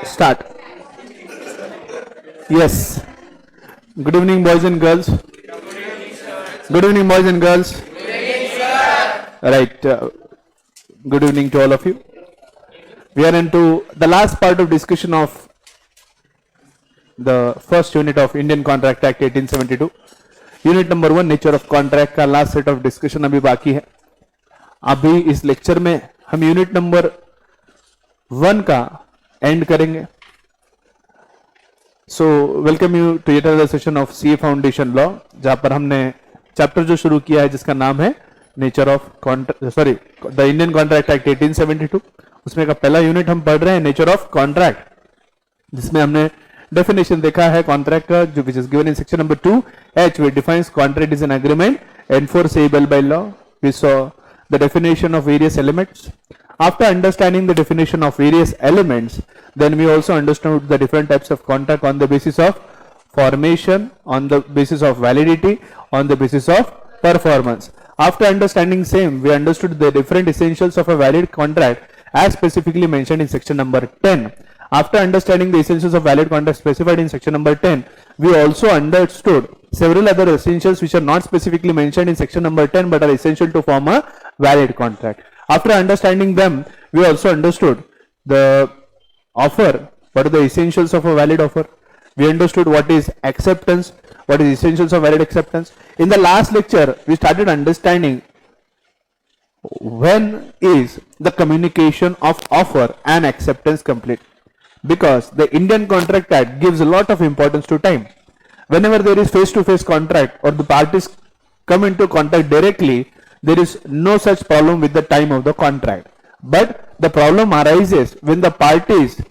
Start. Yes. Good evening, boys and girls. Good evening, boys and girls. Right. Good evening to all of you. We are into the last part of discussion of the first unit of Indian Contract Act 1872. Unit number 1 nature of contract का last set of discussion अभी बाकी है. अभी इस lecture में हम unit number 1 का end करेंगे. So welcome you to yet another session of CA foundation law, जहां पर हमने चैप्टर जो शुरू किया है जिसका नाम है nature of the Indian contract act 1872. उसमें का पहला यूनिट हम पढ़ रहे हैं नेचर ऑफ कॉन्ट्रैक्ट, जिसमें हमने डेफिनेशन देखा है कॉन्ट्रैक्ट का, जो which is given in section number 2 H, which defines contract is an agreement enforceable by law. We saw the definition of various elements. After understanding the definition of various elements, then we also understood the different types of contract on the basis of formation, on the basis of validity, on the basis of performance. After understanding same, we understood the different essentials of a valid contract as specifically mentioned in section number 10. After understanding the essentials of valid contract specified in section number 10, we also understood several other essentials which are not specifically mentioned in section number 10 but are essential to form a valid contract. After understanding them, we also understood the offer, what are the essentials of a valid offer. We understood what is acceptance, what is essentials of valid acceptance. In the last lecture, we started understanding when is the communication of offer and acceptance complete, because the Indian Contract Act gives a lot of importance to time. Whenever there is face-to-face contract or the parties come into contact directly, there is no such problem with the time of the contract. But the problem arises when the parties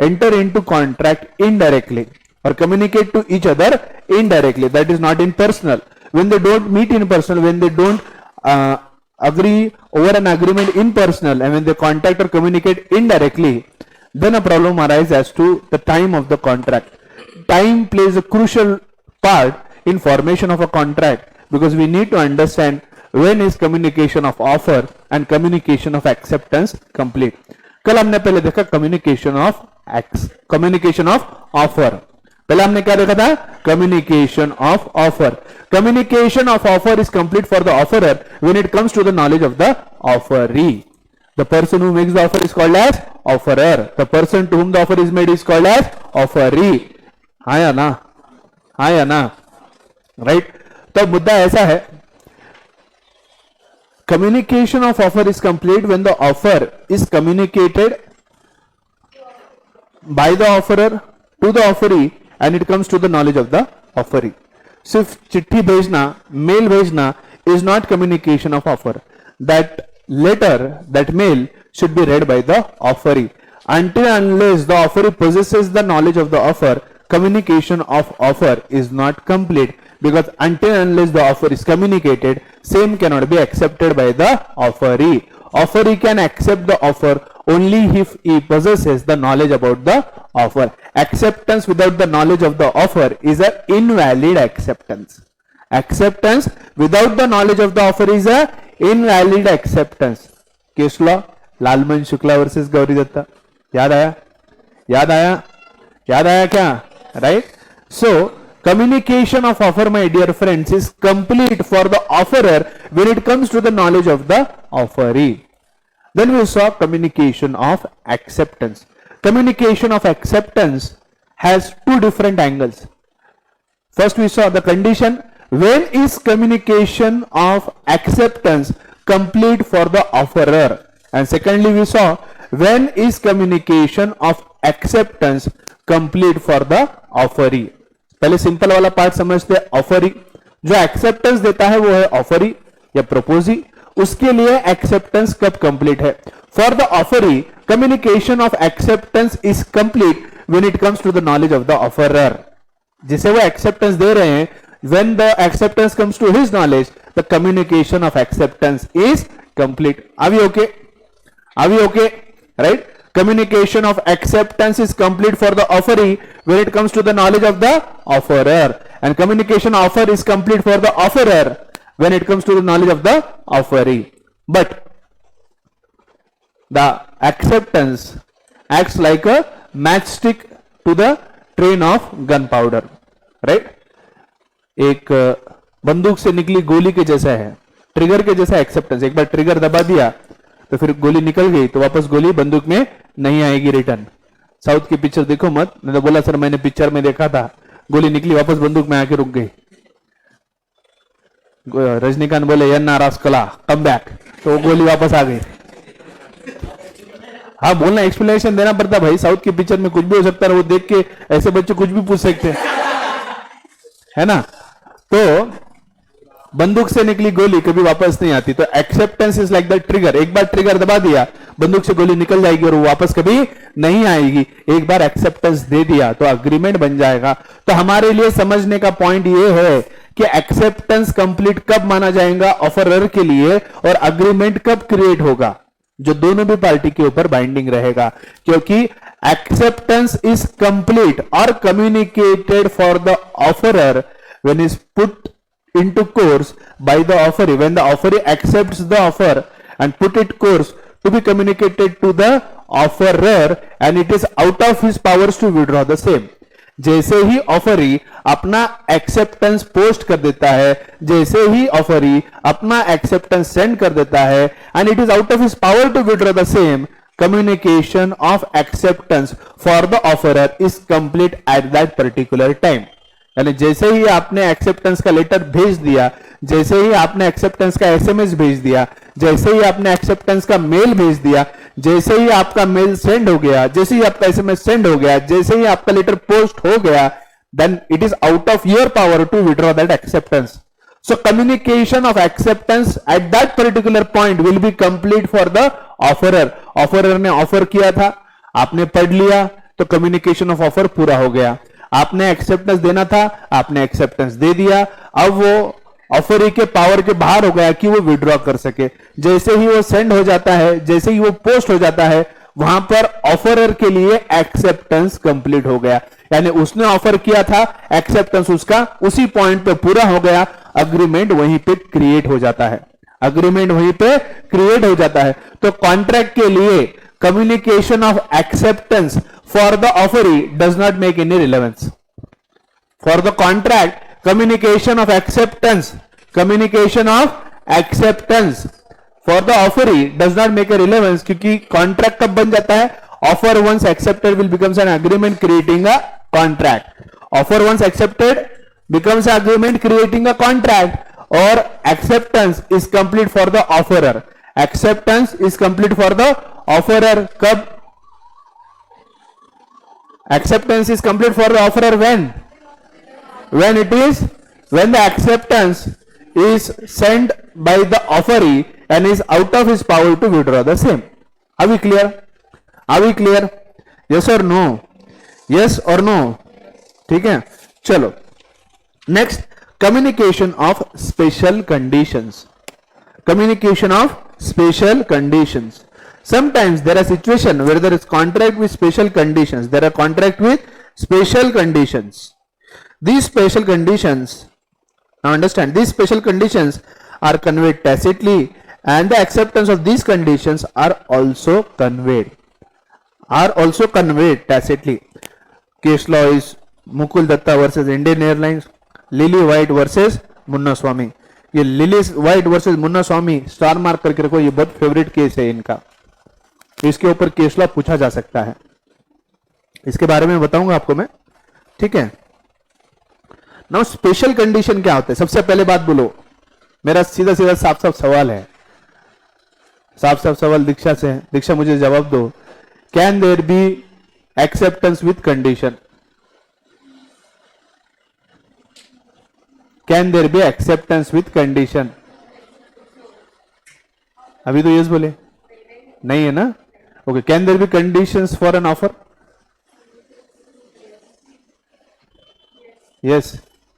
enter into contract indirectly or communicate to each other indirectly, that is not in personal. When they don't meet in personal, when they don't agree over an agreement in personal, and when they contact or communicate indirectly, then a problem arises as to the time of the contract. Time plays a crucial part in formation of a contract, because we need to understand when is communication of offer and communication of acceptance complete. कल हमने पहले देखा communication of offer. पहले हमने क्या देखा था? Communication of offer. Communication of offer is complete for the offerer when it comes to the knowledge of the offeree. The person who makes the offer is called as offerer. The person to whom the offer is made is called as offeree. हाँ या ना? हाँ या ना? Right? तो मुद्दा ऐसा है, communication of offer is complete when the offer is communicated by the offerer to the offeree and it comes to the knowledge of the offeree. सिर्फ चिट्ठी भेजना, मेल भेजना is not communication of offer. That letter, that mail should be read by the offeree. Until unless the offeree possesses the knowledge of the offer, communication of offer is not complete, because until unless the offer is communicated, same cannot be accepted by the offeree. Offeree can accept the offer only if he possesses the knowledge about the offer. Acceptance without the knowledge of the offer is an invalid acceptance. Acceptance without the knowledge of the offer is a invalid acceptance. Case law Lalman Shukla versus Gauri Dutta. याद आया? याद आया? याद आया क्या? Right. So communication of offer, my dear friends, is complete for the offerer when it comes to the knowledge of the offeree. Then we saw communication of acceptance. Communication of acceptance has two different angles. First we saw the condition, when is communication of acceptance complete for the offerer, and secondly we saw when is communication of acceptance complete for the offeree. पहले simple वाला part समझते हैं. Offeree जो acceptance देता है वो है offeree या प्रपोजी. उसके लिए एक्सेप्टेंस कब कंप्लीट है? For the offeree, communication of acceptance is complete when it comes to the knowledge of the offeror. जिसे वो एक्सेप्टेंस दे रहे हैं, when the acceptance comes to his knowledge, the communication of acceptance is complete. Are we okay? Are we okay? Right. Communication of acceptance is complete for the offeree when it comes to the knowledge of the offerer, and communication offer is complete for the offerer when it comes to the knowledge of the offeree. But the acceptance acts like a match stick to the train of gun powder, right. एक बंदूक से निकली गोली के जैसा है, trigger के जैसा एक्सेप्टेंस। एक बार ट्रिगर दबा दिया तो फिर गोली निकल गई तो वापस गोली बंदूक में नहीं आएगी रिटर्न। साउथ की पिक्चर देखो मत, मैंने तो बोला सर मैंने पिक्चर में देखा था, गोली निकली वापस बंदूक में आके रुक गई। रजनीकांत बोले यन्ना रास्कला कम बैक, तो वो गोली वापस आ गई। हाँ बोलना, एक्सप्लेनेशन देना पड़ता भाई, साउथ की पिक्चर में कुछ भी हो सकता है, वो देख के ऐसे बच्चे कुछ भी पूछ सकते है ना। तो बंदूक से निकली गोली कभी वापस नहीं आती, तो acceptance is like the trigger. एक बार ट्रिगर दबा दिया बंदूक से गोली निकल जाएगी और वो वापस कभी नहीं आएगी। एक बार एक्सेप्टेंस दे दिया तो अग्रीमेंट बन जाएगा। तो हमारे लिए समझने का पॉइंट ये है कि एक्सेप्टेंस कंप्लीट कब माना जाएगा ऑफरर के लिए, और अग्रीमेंट कब क्रिएट होगा, जो दोनों भी पार्टी के ऊपर बाइंडिंग रहेगा। क्योंकि एक्सेप्टेंस इज कंप्लीट और communicated for the offerer when is put into course by the offeree, when the offeree accepts the offer and put it course to be communicated to the offerer and it is out of his powers to withdraw the same। जैसे ही offeree अपना acceptance post कर देता है, जैसे ही offeree अपना acceptance send कर देता है and it is out of his power to withdraw the same, communication of acceptance for the offerer is complete at that particular time। यानी जैसे ही आपने एक्सेप्टेंस का लेटर भेज दिया, जैसे ही आपने एक्सेप्टेंस का एसएमएस भेज दिया, जैसे ही आपने एक्सेप्टेंस का मेल भेज दिया, जैसे ही आपका मेल सेंड हो गया, जैसे ही आपका एसएमएस सेंड हो गया, जैसे ही आपका लेटर पोस्ट हो गया, then it is out of your power to withdraw that acceptance. So communication of acceptance at that particular point will be complete for the offeror. Offeror ने ऑफर किया था, आपने पढ़ लिया, तो कम्युनिकेशन ऑफ ऑफर पूरा हो गया। आपने एक्सेप्टेंस देना था, आपने एक्सेप्टेंस दे दिया, अब वो ऑफरी के पावर के बाहर हो गया कि वो विड्रॉ कर सके। जैसे ही वो सेंड हो जाता है, जैसे ही वो पोस्ट हो जाता है, वहां पर ऑफरर के लिए एक्सेप्टेंस कंप्लीट हो गया। यानी उसने ऑफर किया था, एक्सेप्टेंस उसका उसी पॉइंट पे पूरा हो गया, अग्रीमेंट वहीं पे क्रिएट हो जाता है, अग्रीमेंट वहीं पे क्रिएट हो जाता है। तो कॉन्ट्रैक्ट के लिए communication of acceptance for the offeree does not make any relevance. For the contract, communication of acceptance for the offeree does not make a relevance, क्योंकि contract कब बन जाता है, offer once accepted will becomes an agreement creating a contract। offer once accepted becomes an agreement creating a contract, और acceptance is complete for the offerer। acceptance is complete for the offerer कब, acceptance is complete for the offerer when the acceptance is sent by the offeree and is out of his power to withdraw the same। Are we clear? Yes or no? Yes or no? ठीक है, चलो next, communication of special conditions। communication of special conditions, sometimes there are situations where there is contract with special conditions, there are contract with special conditions। these special conditions, now understand, these special conditions are conveyed tacitly and the acceptance of these conditions are also conveyed tacitly। case law is Mukul Datta versus Indian Airlines, Lily White versus Munna Swami. ये Lily White versus Munna Swami star mark करके रखो, ये बहुत favourite case है इनका, इसके ऊपर case law पूछा जा सकता है, इसके बारे में बताऊंगा आपको मैं, ठीक है। नाउ स्पेशल कंडीशन क्या होता है, सबसे पहले बात बोलो, मेरा सीधा सीधा साफ साफ सवाल है, साफ साफ सवाल दीक्षा से है, दीक्षा मुझे जवाब दो, can there be acceptance with condition? Can there be acceptance with condition? अभी तो यस बोले, नहीं है ना, okay. Can there be conditions for an offer? Yes.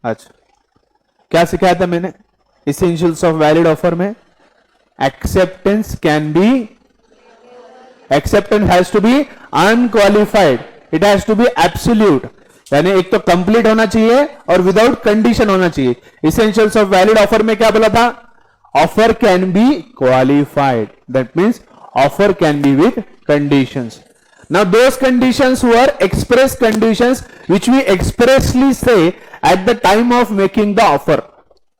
अच्छा, क्या सिखाया था मैंने इसेंशियल्स ऑफ वैलिड ऑफर में? Acceptance can be, acceptance has to be unqualified, it has to be absolute, यानी एक तो कंप्लीट होना चाहिए और विदाउट कंडीशन होना चाहिए। इसेंशियल्स ऑफ वैलिड ऑफर में क्या बोला था? Offer can B qualified, that means offer can B with conditions. Now those conditions were express conditions which we expressly say at the time of making the offer.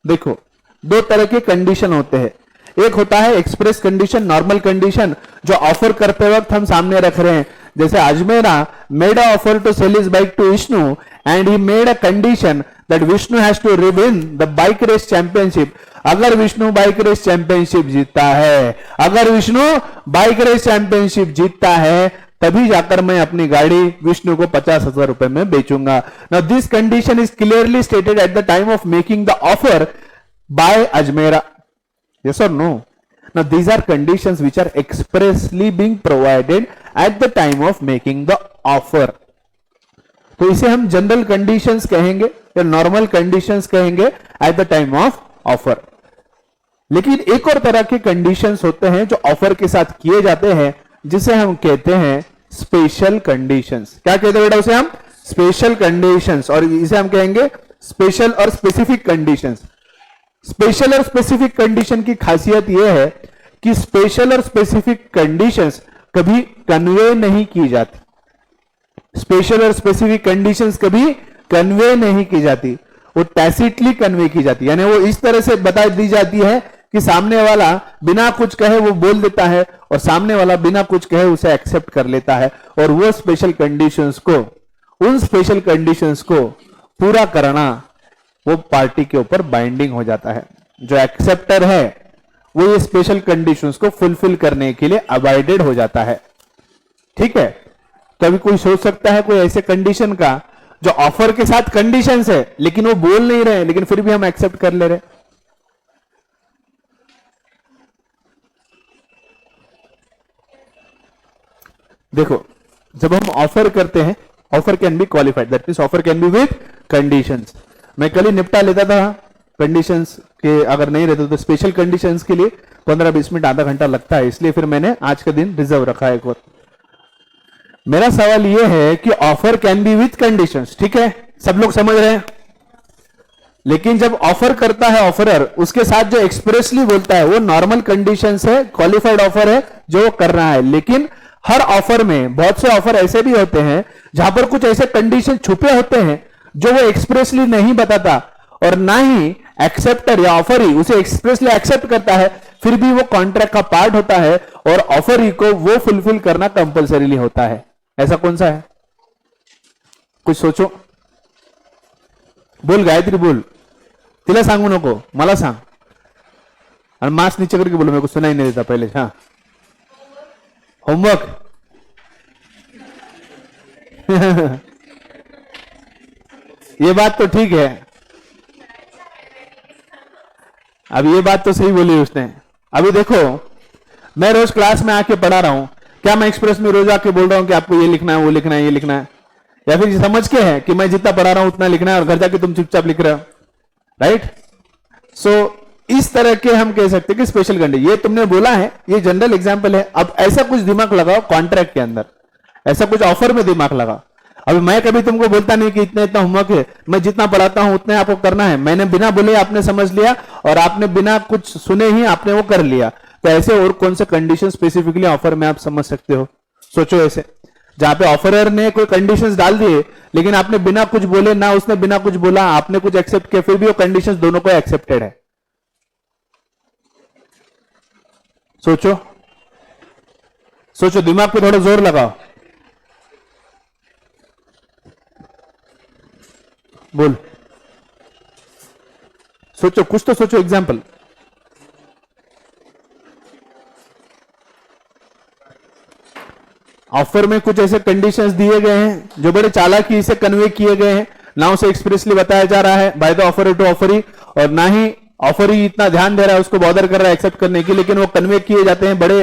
देखो दो तरह के condition होते हैं, एक होता है एक्सप्रेस कंडीशन, नॉर्मल कंडीशन जो ऑफर करते वक्त हम सामने रख रहे हैं. जैसे Ajmera made a offer to sell his bike to Vishnu and he made a condition that Vishnu has to win the bike race championship. अगर विष्णु बाइक रेस चैंपियनशिप जीतता है, अगर विष्णु बाइक रेस चैंपियनशिप जीतता है, तभी जाकर मैं अपनी गाड़ी विष्णु को 50,000 रुपए में बेचूंगा. Now this condition is clearly stated at the time of making the offer by Ajmera. Yes or no? Now these are conditions which are expressly being provided at the time of making the offer. तो इसे हम general conditions कहेंगे या normal conditions कहेंगे eight the time of offer. लेकिन एक और तरह के कंडीशंस होते हैं जो ऑफर के साथ किए जाते हैं, जिसे हम कहते हैं स्पेशल कंडीशंस. क्या कहते हैं बेटा उसे हम? Special conditions. और इसे हम कहेंगे स्पेशल और स्पेसिफिक कंडीशंस. स्पेशल और स्पेसिफिक कंडीशन की खासियत यह है कि स्पेशल और स्पेसिफिक कंडीशंस कभी कन्वे नहीं की जाती. स्पेशल और स्पेसिफिक कंडीशंस कभी कन्वे नहीं की जाती, वो टैसिटली कन्वे की जाती. यानी वो इस तरह से बता दी जाती है कि सामने वाला बिना कुछ कहे वो बोल देता है और सामने वाला बिना कुछ कहे उसे एक्सेप्ट कर लेता है. और वो स्पेशल कंडीशंस को, उन स्पेशल कंडीशंस को पूरा करना वो पार्टी के ऊपर बाइंडिंग हो जाता है. जो एक्सेप्टर है वो ये स्पेशल कंडीशंस को फुलफिल करने के लिए अबाइडेड हो जाता है. ठीक है. तो अभी कोई सोच सकता है कोई ऐसे कंडीशन का जो ऑफर के साथ कंडीशंस है लेकिन वो बोल नहीं रहे, लेकिन फिर भी हम एक्सेप्ट कर ले रहे. देखो जब हम ऑफर करते हैं, offer can B qualified, that means offer can be with conditions. मैं कल ही निपटा लेता था कंडीशंस के, अगर नहीं रहते तो स्पेशल कंडीशंस के लिए 15-20 मिनट आधा घंटा लगता है, इसलिए फिर मैंने आज का दिन रिजर्व रखा है एक और. मेरा सवाल यह है कि offer can B with conditions. ठीक है, सब लोग समझ रहे हैं. लेकिन जब ऑफर करता है ऑफरर, उसके साथ जो एक्सप्रेसली बोलता है वो नॉर्मल कंडीशंस है, क्वालिफाइड ऑफर है जो वो कर रहा है. लेकिन हर ऑफर में बहुत से ऑफर ऐसे भी होते हैं जहां पर कुछ ऐसे कंडीशन छुपे होते हैं जो वो एक्सप्रेसली नहीं बताता और ना ही एक्सेप्टर या ऑफर ही उसे एक्सप्रेसली एक्सेप्ट करता है, फिर भी वो कॉन्ट्रैक्ट का पार्ट होता है और ऑफर ही को वो फुलफिल करना कंपल्सरीली होता है. ऐसा कौन सा है? कुछ सोचो. बोल गायत्री बोल. तिला सांगू नको, मला सांग. और मास्क नीचे करके बोलो, मेरे को सुनाई नहीं देता पहले. हाँ, होमवर्क. ये बात तो ठीक है. अब ये बात तो सही बोली उसने. अभी देखो मैं रोज क्लास में आके पढ़ा रहा हूं, क्या मैं एक्सप्रेस में रोज आके बोल रहा हूं कि आपको ये लिखना है, वो लिखना है, ये लिखना है? या फिर समझ के है कि मैं जितना पढ़ा रहा हूं उतना लिखना है और घर जाके तुम चुपचाप लिख रहे हो? राइट. सो इस तरह के हम कह सकते हैं कि स्पेशल कंडीशन. ये तुमने बोला है, ये जनरल एग्जांपल है. अब ऐसा कुछ दिमाग लगाओ कॉन्ट्रैक्ट के अंदर, ऐसा कुछ ऑफर में दिमाग लगाओ. अभी मैं कभी तुमको बोलता नहीं कि इतना इतना होमवर्क है, मैं जितना पढ़ाता हूं उतना आपको करना है. मैंने बिना बोले आपने समझ लिया और आपने बिना कुछ सुने ही आपने वो कर लिया. तो ऐसे और कौन से कंडीशन स्पेसिफिकली ऑफर में आप समझ सकते हो? सोचो. ऐसे जहां पे ऑफरर ने कोई कंडीशंस डाल दिए लेकिन आपने बिना कुछ बोले, ना उसने बिना कुछ बोला, आपने कुछ एक्सेप्ट किया, फिर भी वो कंडीशंस दोनों को एक्सेप्टेड है. सोचो सोचो, दिमाग पे थोड़ा जोर लगाओ. बोल, सोचो, कुछ तो सोचो. एग्जाम्पल. ऑफर में कुछ ऐसे कंडीशंस दिए गए हैं जो बड़े चालाकी से कन्वे किए गए हैं, ना उसे एक्सप्रेसली बताया जा रहा है by the offer to offeree, और ना ही ऑफर ही इतना ध्यान दे रहा है उसको बॉदर कर रहा है एक्सेप्ट करने की, लेकिन वो कन्वे किए जाते हैं बड़े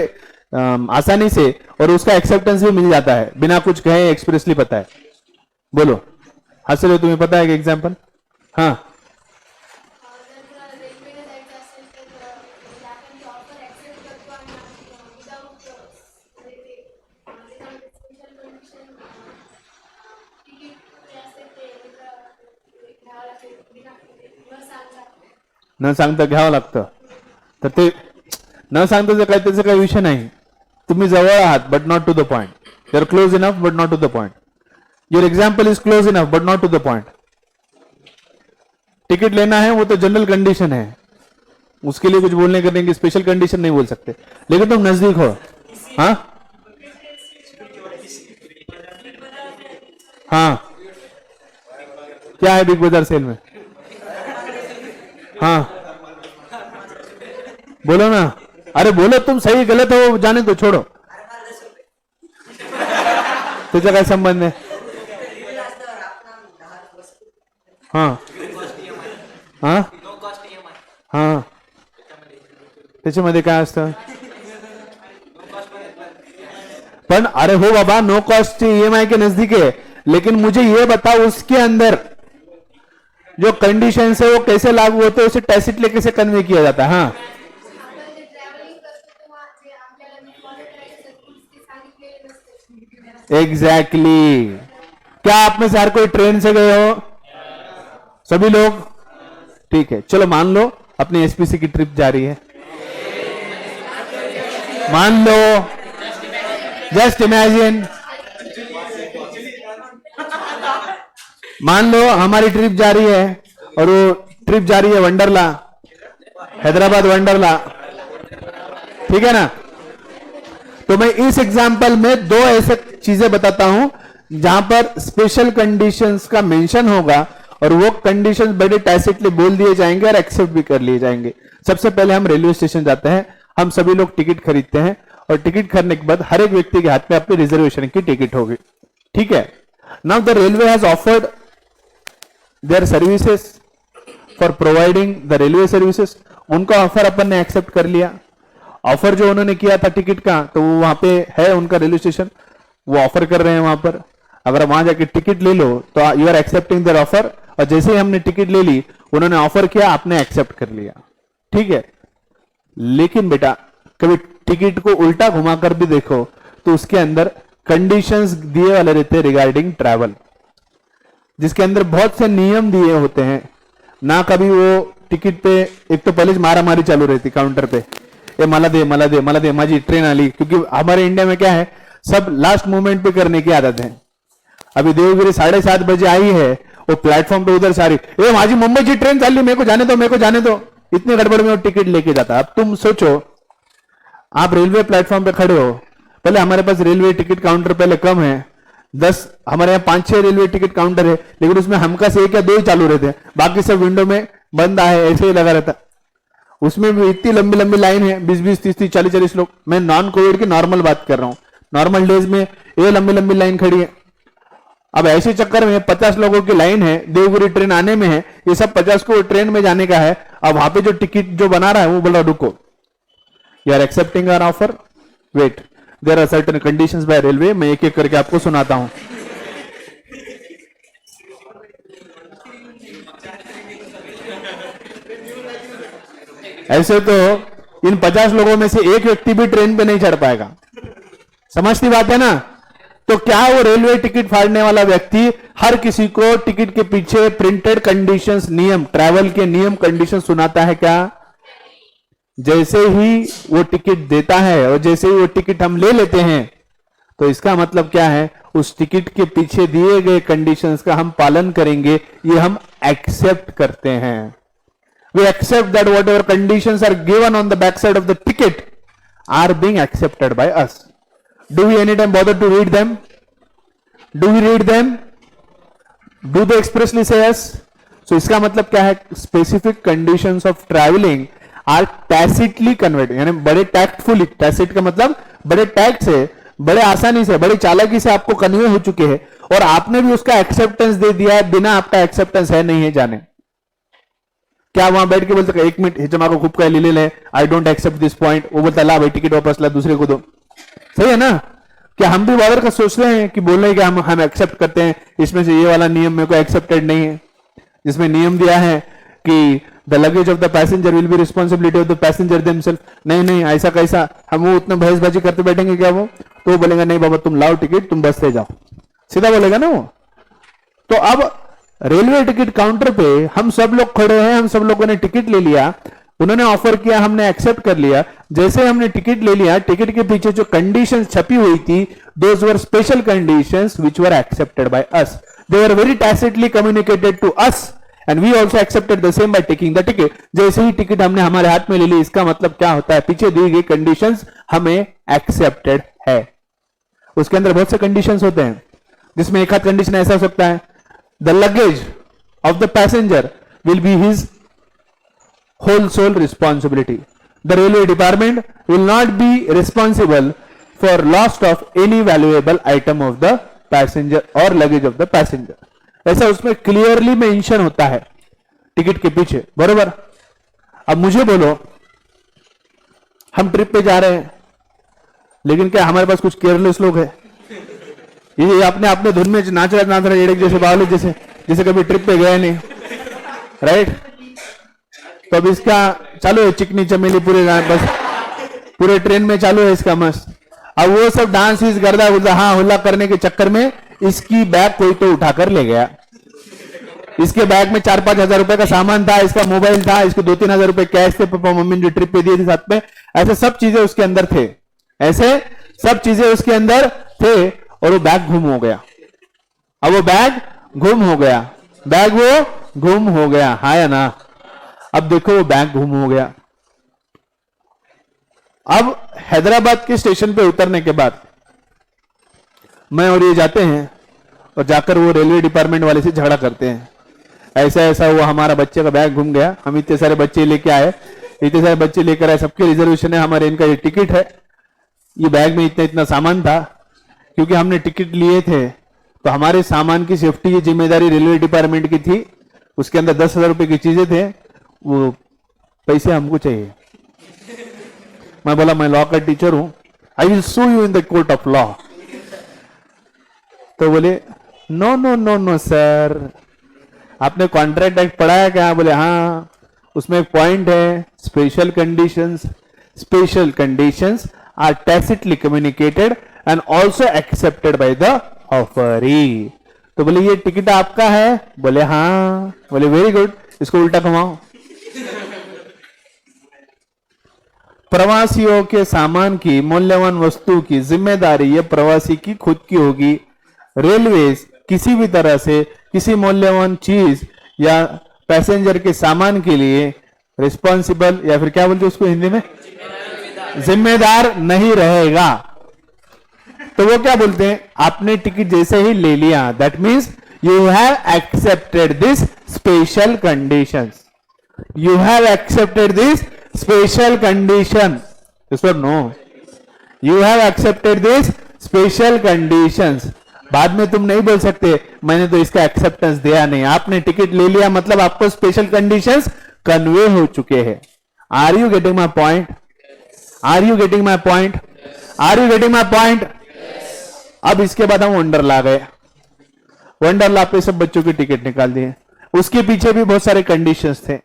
आसानी से और उसका एक्सेप्टेंस भी मिल जाता है बिना कुछ कहे, एक्सप्रेसली पता है. बोलो, हंस रहे हो, तुम्हें पता है कि एग्जाम्पल? हाँ, न सांगता घ्यावं लागतं. तर ते न सांगता काही त्याचा काही विषय नाही. तुम्ही जवळ आहात but not to the point. You are close enough but not to the point. Your example is close enough but not to the point. Ticket लेना है वो तो जनरल कंडीशन है, उसके लिए कुछ बोलने करने की स्पेशल कंडीशन नहीं बोल सकते, लेकिन तुम नजदीक हो. हाँ हाँ, क्या है बिग बाजार सेल में? हाँ बोलो ना, अरे बोलो, तुम सही गलत हो जाने दो, छोड़ो. तुझा काय संबंध आहे? हाँ हाँ हाँ, त्याच्यामध्ये काय असतं? पण अरे हो बाबा, नो कॉस्ट ईएमआई के नजदीक है, लेकिन मुझे ये बताओ उसके अंदर जो कंडीशन है वो कैसे लागू होते हैं, उसे टैसिटली कैसे कन्वे किया जाता है? हाँ एग्जैक्टली. क्या आप में से हर कोई ट्रेन से गए हो? सभी लोग? ठीक है, चलो मान लो अपनी एसपीसी की ट्रिप जा रही है. मान लो, जस्ट इमेजिन, मान लो हमारी ट्रिप जा रही है और वो ट्रिप जा रही है वंडरला, हैदराबाद वंडरला. ठीक है ना? तो मैं इस एग्जाम्पल में दो ऐसे चीजें बताता हूं जहां पर स्पेशल कंडीशंस का मेंशन होगा और वो कंडीशंस बड़े टैसिटली बोल दिए जाएंगे और एक्सेप्ट भी कर लिए जाएंगे. सबसे पहले हम रेलवे स्टेशन जाते हैं, हम सभी लोग टिकट खरीदते हैं और टिकट खरीदने के बाद हर एक व्यक्ति के हाथ में अपनी रिजर्वेशन की टिकट होगी. ठीक है? Now the railway has offered their services for providing the railway services. उनका ऑफर अपन ने एक्सेप्ट कर लिया. ऑफर जो उन्होंने किया था टिकट का, तो वो वहां पे है उनका रेलवे स्टेशन, वो ऑफर कर रहे हैं वहां पर. अगर वहां जाके टिकट ले लो तो you are accepting their offer, और जैसे ही हमने टिकट ले ली, उन्होंने ऑफर किया, आपने एक्सेप्ट कर लिया. ठीक है? लेकिन बेटा कभी टिकट को उल्टा घुमाकर भी देखो तो उसके अंदर कंडीशंस दिए वाले रहते हैं रिगार्डिंग ट्रैवल, जिसके अंदर बहुत से नियम दिए होते हैं ना. कभी वो टिकट पे एक तो पहले मारा मारी चालू रहती काउंटर पे, ए मला दे मला दे मला दे, माझी ट्रेन आली. क्योंकि हमारे इंडिया में क्या है, सब लास्ट मोमेंट पे करने की आदत है. अभी देवगिरी 7:30 बजे आई है, वो प्लेटफॉर्म पे उधर सारी, ए माझी मुंबई की ट्रेन चाली, मेरे को जाने दो मेरे को जाने दो, इतने गड़बड़ में वो टिकट लेके जाता. अब तुम सोचो, आप रेलवे प्लेटफॉर्म पे खड़े हो, पहले हमारे पास रेलवे टिकट काउंटर पहले कम है, 10, हमारे यहाँ 5-6 रेलवे टिकट काउंटर है, लेकिन उसमें हमका से 1 या 2 ही चालू रहते हैं, बाकी सब विंडो में बंद है, ऐसे ही लगा रहता. उसमें भी इतनी लंबी लंबी लाइन है, 20-20, 30-30, 40-40 लोग. मैं नॉन कोविड की नॉर्मल बात कर रहा हूं. नॉर्मल डेज में ये लंबी लंबी लाइन खड़ी है. अब ऐसे चक्कर में 50 लोगों की लाइन है, देवगिरी ट्रेन आने में है, ये सब 50 को ट्रेन में जाने का है. अब वहां पे जो टिकट जो बना रहा है वो बोल रहा रुको, you are accepting our offer, wait, there are certain conditions by railway. मैं एक एक करके आपको सुनाता हूं. ऐसे तो इन 50 लोगों में से एक व्यक्ति भी ट्रेन पे नहीं चढ़ पाएगा. समझती बात है ना? तो क्या वो रेलवे टिकट फाड़ने वाला व्यक्ति हर किसी को टिकट के पीछे प्रिंटेड कंडीशंस, नियम, ट्रैवल के नियम कंडीशन सुनाता है क्या? जैसे ही वो टिकट देता है और जैसे ही वो टिकट हम ले लेते हैं, तो इसका मतलब क्या है, उस टिकट के पीछे दिए गए कंडीशंस का हम पालन करेंगे, ये हम एक्सेप्ट करते हैं. We accept that whatever conditions are given on the backside of the ticket are being accepted by us. Do we anytime bother to read them? Do we read them? Do they expressly say yes? So इसका मतलब क्या है? Specific conditions of traveling are tacitly conveyed, यानी बड़े tactfully, tacit का मतलब बड़े tact से, बड़े आसानी से, बड़ी चालाकी से आपको कन्वे हो चुके हैं और आपने भी उसका एक्सेप्टेंस दे दिया है, बिना आपका एक्सेप्टेंस है नहीं है जाने. क्या वहां बैठ के बोलते 1 मिनट हिचमा को खूब का ले ले, I don't accept this point, वो बोलता ला भाई टिकट वापस ला, दूसरे को दो. सही है ना? क्या हम भी बॉर्डर का सोच रहे हैं कि बोल रहे हैं कि हम एक्सेप्ट करते हैं, इसमें से ये वाला नियम मेरे को एक्सेप्टेड नहीं है, जिसमें नियम दिया है कि the luggage of the passenger will be responsibility of the passenger themself. नहीं नहीं, ऐसा कैसा, हम वो उतना बहसबाजी करते बैठेंगे क्या? वो तो वो बोलेगा नहीं बाबा तुम लाओ टिकट, तुम बस से जाओ, सीधा बोलेगा ना वो. तो अब रेलवे टिकट काउंटर पे हम सब लोग खड़े हैं, हम सब लोगों ने टिकट ले लिया, उन्होंने ऑफर किया, हमने एक्सेप्ट कर लिया. जैसे हमने टिकट ले लिया, टिकट के पीछे जो कंडीशन छपी हुई थी, those were special conditions which were accepted by us. They were very tacitly communicated to us and we also accepted the same by taking the ticket. जैसे ही टिकट हमने हमारे हाथ में ले ली, इसका मतलब क्या होता है, पीछे दी गई कंडीशंस हमें एक्सेप्टेड है. उसके अंदर बहुत से कंडीशंस होते हैं, जिसमें एक आध कंडीशन ऐसा हो सकता है, the luggage of the passenger will be his whole sole responsibility. The railway department will not be responsible for loss of any valuable item of the passenger or luggage of the passenger. ऐसा उसमें clearly mention होता है ticket के पीछे, बरोबर. अब मुझे बोलो, हम ट्रिप पे जा रहे हैं, लेकिन क्या हमारे पास कुछ केयरलेस लोग हैं, ये अपने अपने धुन में नाच रहे एड़े जैसे बावले जैसे जैसे कभी ट्रिप पे गए नहीं, राइट. तो अब इसका चालू है चिकनी चमेली पूरे बस पूरे ट्रेन में चालू है इसका मस्त. अब वो सब डांस इस गर्दा गुर्दा हाँ हुल्ला करने के चक्कर में इसकी बैग कोई तो उठाकर ले गया. इसके बैग में 4-5 हजार रुपए का सामान था, इसका मोबाइल था, इसके 2-3 हजार रुपए कैश थे, पापा मम्मी ने जो ट्रिप पे दिए थे साथ में, ऐसे सब चीजें उसके अंदर थे, ऐसे सब चीजें उसके अंदर थे, और वो बैग गुम हो गया. अब वो बैग गुम हो गया, बैग वो गुम हो गया, हाँ या ना. अब देखो वो बैग गुम हो गया. अब हैदराबाद के स्टेशन पे उतरने के बाद मैं और ये जाते हैं और जाकर वो रेलवे डिपार्टमेंट वाले से झगड़ा करते हैं, ऐसा ऐसा हुआ, हमारा बच्चे का बैग गुम गया, हम इतने सारे बच्चे लेके आए, इतने सारे बच्चे लेकर आए, सबके रिजर्वेशन है, हमारे इनका ये टिकट है, ये बैग में इतना इतना सामान था, क्योंकि हमने टिकट लिए थे तो हमारे सामान की सेफ्टी की जिम्मेदारी रेलवे डिपार्टमेंट की थी. उसके अंदर 10,000 रुपए की चीजें थे, वो पैसे हमको चाहिए. मैं बोला मैं लॉ का टीचर हूं, I will sue you in the court of law. तो बोले no no no no sir, आपने कॉन्ट्रैक्ट एक्ट पढ़ा है क्या? बोले हाँ, उसमें एक पॉइंट है, special conditions. Special conditions are tacitly communicated and also accepted by the offeree. तो बोले ये टिकट आपका है? बोले हाँ. बोले वेरी गुड, इसको उल्टा घुमाओ. प्रवासियों के सामान की मूल्यवान वस्तु की जिम्मेदारी ये प्रवासी की खुद की होगी. रेलवेज किसी भी तरह से किसी मूल्यवान चीज या पैसेंजर के सामान के लिए रिस्पॉन्सिबल या फिर क्या बोलते उसको हिंदी में, जिम्मेदार नहीं रहेगा. तो वो क्या बोलते हैं, आपने टिकट जैसे ही ले लिया, that means you have accepted this special conditions. You have accepted this special condition. No, you have accepted this special conditions. बाद में तुम नहीं बोल सकते मैंने तो इसका एक्सेप्टेंस दिया नहीं. आपने टिकट ले लिया मतलब आपको स्पेशल कंडीशंस कन्वे हो चुके हैं. Are you getting my point? Are you getting my point? Are you getting my point? अब इसके बाद हम वंडरला गए. वंडरला पे सब बच्चों की टिकट निकाल दिए. उसके पीछे भी बहुत सारे कंडीशंस थे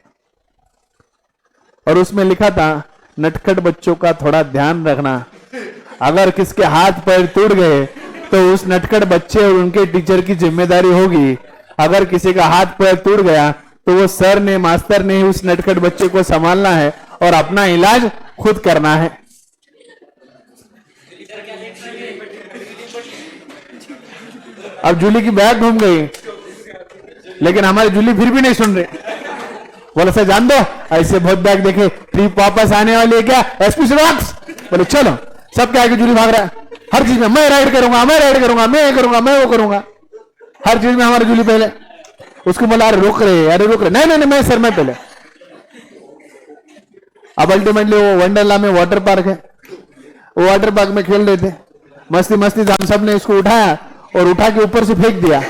और उसमें लिखा था नटखट बच्चों का थोड़ा ध्यान रखना. अगर किसके हाथ पैर टूट गए तो उस नटखट बच्चे और उनके टीचर की जिम्मेदारी होगी. अगर किसी का हाथ पैर टूट गया तो वो सर ने, मास्टर ने उस नटखट बच्चे को संभालना है और अपना इलाज खुद करना है. अब जूली की बैग घूम गई, लेकिन हमारी जूली फिर भी नहीं सुन रहे. बोले सर जान दो, ऐसे बहुत बैग देखे, ट्रिप वापस आने वाली है क्या, एसपी से वापस. बोले चलो, सब क्या है कि जूली भाग रहा है हर चीज में, मैं राइड करूंगा, मैं राइड करूंगा, मैं ये करूंगा, मैं वो करूंगा, हर चीज में हमारी जूली पहले. उसको बोला अरे रोक रहे, अरे रोक रहे, नहीं नहीं नहीं मैं सर मैं पहले. अब अल्टीमेटली वो वंडरला में वाटर पार्क है, वो वाटर पार्क में खेल रहे थे, मस्ती मस्ती हम सब ने इसको उठाया और उठा के ऊपर से फेंक दिया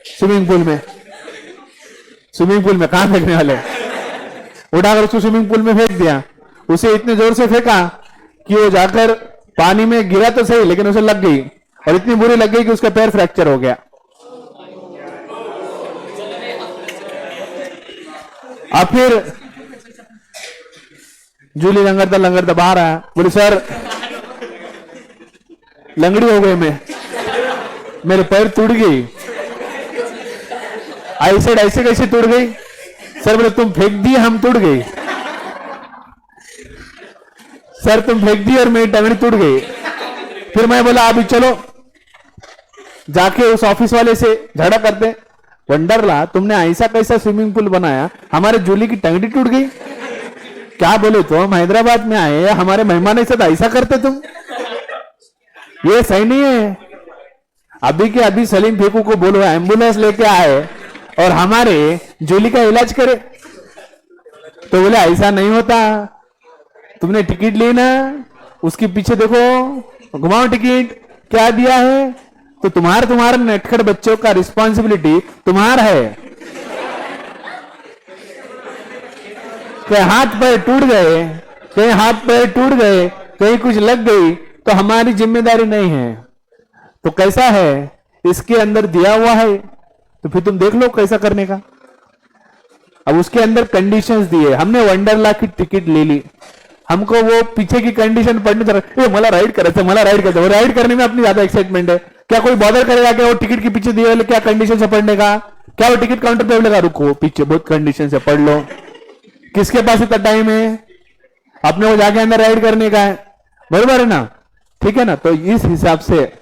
स्विमिंग पूल में. स्विमिंग पूल में कहां फेंकने वाले, उठाकर उसको स्विमिंग पूल में फेंक दिया. उसे इतने जोर से फेंका कि वो जाकर पानी में गिरा तो सही, लेकिन उसे लग गई और इतनी बुरी लग गई कि उसका पैर फ्रैक्चर हो गया. अब फिर जूली लंगड़ता बाहर आया. बोले सर लंगड़ी हो गई, मैं मेरे पैर टूट गई. ऐसे कैसे टूट गई? सर बोले तुम फेंक दी, हम टूट गई. सर तुम फेंक दी और मेरी टंगड़ी टूट गई। फिर मैं बोला अभी चलो जाके उस ऑफिस वाले से झगड़ा करते। वंडरला तुमने ऐसा कैसा स्विमिंग पूल बनाया, हमारे जूली की टंगड़ी टूट गई। क्या बोले तुम हैदराबाद में आए, हमारे मेहमान के साथ ऐसा करते तुम, ये सही नहीं है। अभी के अभी सलीम फेकू को बोलो एम्बुलेंस लेके आए और हमारे जूली का इलाज करे। तो बोले ऐसा नहीं होता, तुमने टिकट ली ना, उसके पीछे देखो घुमाओ टिकट क्या दिया है, तो तुम्हारे नटखट बच्चों का रिस्पॉन्सिबिलिटी तुम्हारा है। कहीं हाथ पैर टूट गए, कहीं हाथ पैर टूट गए, कहीं कुछ लग गई तो हमारी जिम्मेदारी नहीं है। तो कैसा है, इसके अंदर दिया हुआ है, तो फिर तुम देख लो कैसा करने का। अब उसके अंदर कंडीशंस दिए, हमने वंडरला की टिकट ले ली, हमको वो पीछे की कंडीशन पढ़ने तरह मला राइड करायचं, मला राइड करायचं, वो राइड करने में अपनी ज्यादा एक्साइटमेंट है। क्या कोई बॉदर करेगा क्या वो टिकट के पीछे दिए वाले क्या कंडीशन से पढ़ने का? क्या वो टिकट काउंटर पे बोलेगा रुको पीछे बहुत कंडीशन से पढ़ लो? किसके पास इतना टाइम है? अपने को जाके अंदर राइड करने का है, बराबर है ना? ठीक है ना? तो इस हिसाब से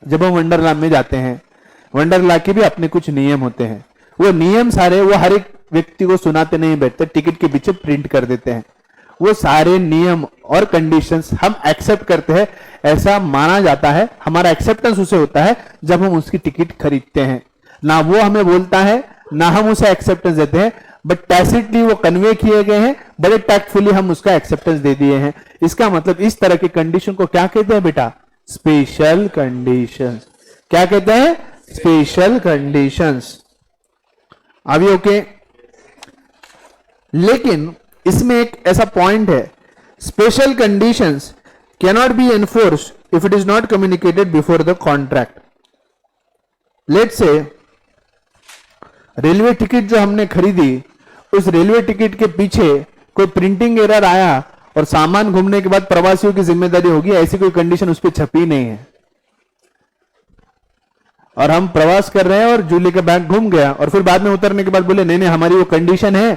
जब हम वंडरला में जाते हैं, वंडरला के भी अपने कुछ नियम होते हैं। वो नियम सारे वो हर एक व्यक्ति को सुनाते नहीं बैठते, टिकट के पीछे प्रिंट कर देते हैं। वो सारे नियम और कंडीशंस हम एक्सेप्ट करते हैं, ऐसा माना जाता है। हमारा एक्सेप्टेंस उसे होता है जब हम उसकी टिकट खरीदते हैं। ना वो हमें बोलता है ना हम उसे एक्सेप्टेंस देते हैं, बट टैसिटली वो कन्वे किए गए हैं, बड़े टैक्टफुली हम उसका एक्सेप्टेंस दे दिए हैं। इसका मतलब इस तरह की कंडीशन को क्या कहते हैं बेटा? Special conditions. क्या कहते हैं? Special conditions. अभी ओके? लेकिन इसमें एक ऐसा पॉइंट है, special conditions cannot be enforced if it is not communicated before the contract. Let's say railway ticket जो हमने खरीदी, उस रेलवे टिकट के पीछे कोई प्रिंटिंग एरर आया और सामान घूमने के बाद प्रवासियों की जिम्मेदारी होगी, ऐसी कोई कंडीशन उस पर छपी नहीं है। और हम प्रवास कर रहे हैं और जूली का बैग घूम गया और फिर बाद में उतरने के बाद बोले नहीं नहीं हमारी वो कंडीशन है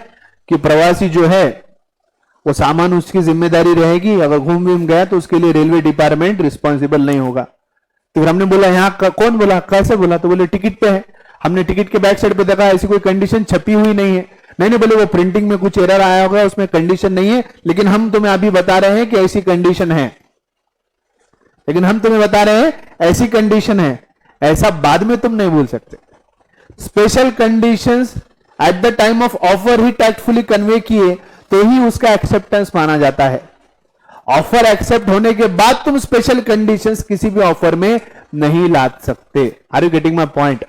कि प्रवासी जो है वो सामान उसकी जिम्मेदारी रहेगी, अगर घूम गया तो उसके लिए रेलवे डिपार्टमेंट रिस्पॉन्सिबल नहीं होगा। तो फिर हमने बोला यहाँ कौन बोला, कैसे बोला? तो बोले टिकट पे है। हमने टिकट के बैक साइड पे देखा ऐसी कोई कंडीशन छपी हुई नहीं है। नहीं बोले वो प्रिंटिंग में कुछ एरर आया होगा, उसमें कंडीशन नहीं है, लेकिन हम तुम्हें अभी बता रहे हैं कि ऐसी कंडीशन है, लेकिन हम तुम्हें बता रहे हैं ऐसी कंडीशन है। ऐसा बाद में तुम नहीं बोल सकते। Special conditions eight the time of offer he tactfully convey किए तो ही उसका एक्सेप्टेंस माना जाता है। ऑफर एक्सेप्ट होने के बाद तुम स्पेशल कंडीशंस किसी भी ऑफर में नहीं ला सकते। Are you getting my point?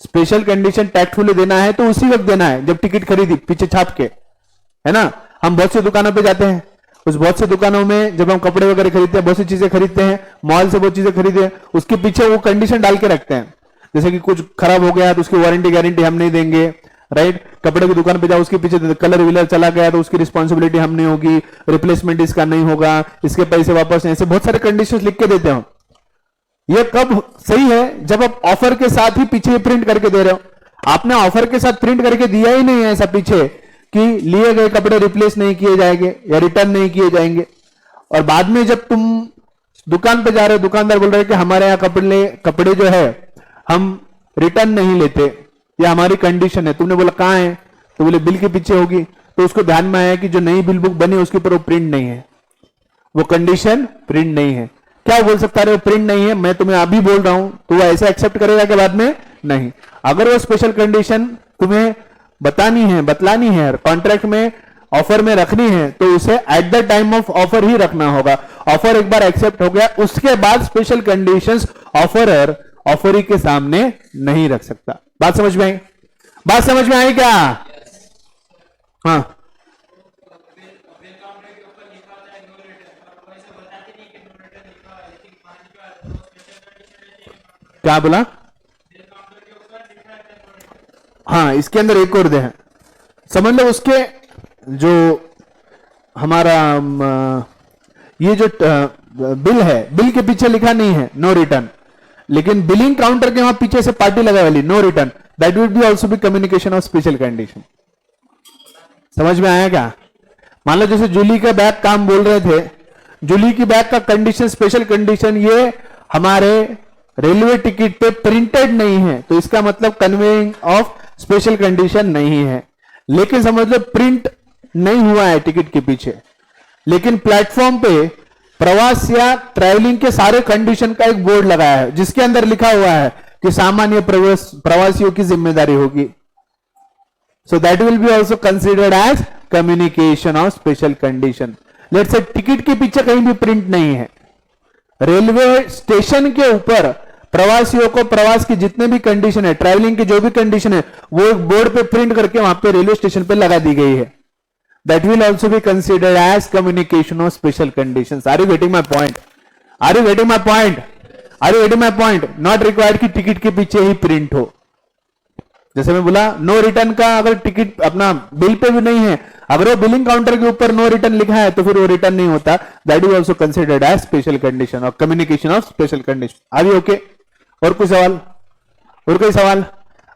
Special condition tactfully देना है तो उसी वक्त देना है जब टिकट खरीदी, पीछे छाप के, है ना? हम बहुत सी दुकानों पे जाते हैं, उस बहुत सी दुकानों में जब हम कपड़े वगैरह खरीदते हैं, बहुत सी चीजें खरीदते हैं, मॉल से बहुत चीजें खरीदते हैं, उसके पीछे वो कंडीशन डाल के रखते हैं। जैसे कि कुछ खराब हो गया तो उसकी वारंटी गारंटी हम नहीं देंगे, राइट? कपड़े की दुकान पे जाओ, उसके पीछे कलर विलर चला गया तो उसकी रिस्पॉन्सिबिलिटी हम नहीं होगी, रिप्लेसमेंट इसका नहीं होगा, इसके पैसे वापस नहीं, ऐसे बहुत सारे कंडीशन लिख के देते हैं। ये कब सही है? जब आप ऑफर के साथ ही पीछे प्रिंट करके दे रहे हो। आपने ऑफर के साथ प्रिंट करके दिया ही नहीं है ऐसा पीछे कि लिए गए कपड़े रिप्लेस नहीं किए जाएंगे या रिटर्न नहीं किए जाएंगे, और बाद में जब तुम दुकान पे जा रहे हो, दुकानदार बोल रहे हैं कि हमारे यहाँ कपड़े जो है हम रिटर्न नहीं लेते, या हमारी कंडीशन है। तुमने बोला कहाँ है? तो बोले बिल के पीछे होगी। तो उसको ध्यान में आया कि जो नई बिल बुक बनी उसके ऊपर वो प्रिंट नहीं है, वो कंडीशन प्रिंट नहीं है। क्या बोल सकता है? प्रिंट नहीं है, मैं तुम्हें अभी बोल रहा हूं, तो वो ऐसा एक्सेप्ट करेगा कि बाद में नहीं। अगर वो स्पेशल कंडीशन तुम्हें बतलानी है कॉन्ट्रैक्ट में, ऑफर में रखनी है, तो उसे at the time of offer ही रखना होगा। ऑफर एक बार एक्सेप्ट हो गया, उसके बाद स्पेशल कंडीशंस ऑफरर ऑफरी के सामने नहीं रख सकता। बात समझ में आई? बात समझ में आई क्या? हाँ, क्या बोला? हाँ, इसके अंदर एक और दे है, समझ लो। उसके जो हमारा ये जो बिल है, बिल के पीछे लिखा नहीं है नो रिटर्न, लेकिन बिलिंग काउंटर के वहां पीछे से पार्टी लगा वाली no return, that would be also be communication of special condition. समझ में आया क्या? मान लो जैसे जूली का बैग काम बोल रहे थे जूली की बैग का कंडीशन, स्पेशल कंडीशन, ये हमारे रेलवे टिकट पे प्रिंटेड नहीं है, तो इसका मतलब कन्वेइंग ऑफ स्पेशल कंडीशन नहीं है। लेकिन समझ लो प्रिंट नहीं हुआ है टिकट के पीछे, लेकिन प्लेटफॉर्म पे प्रवास या ट्रैवलिंग के सारे कंडीशन का एक बोर्ड लगाया है जिसके अंदर लिखा हुआ है कि सामान्य प्रवासियों की जिम्मेदारी होगी। So that will be also considered as communication of special condition. Let's say ticket के पीछे कहीं भी प्रिंट नहीं है, रेलवे स्टेशन के ऊपर प्रवासियों को प्रवास की जितने भी कंडीशन है, ट्रैवलिंग की जो भी कंडीशन है, वो एक बोर्ड पे प्रिंट करके वहां पे रेलवे स्टेशन पे लगा दी गई है। That will also be considered as communication of special conditions. Are you getting my point? Are you getting my point? Are you getting my point? Not required कि टिकट के पीछे ही प्रिंट हो। जैसे मैं बोला नो रिटर्न का, अगर ticket अपना बिल पे भी नहीं है, अगर वो बिलिंग काउंटर के ऊपर नो रिटर्न लिखा है तो फिर वो रिटर्न नहीं होता। That is also considered as special condition और communication of special condition. Are you okay? और कोई सवाल? और कोई सवाल?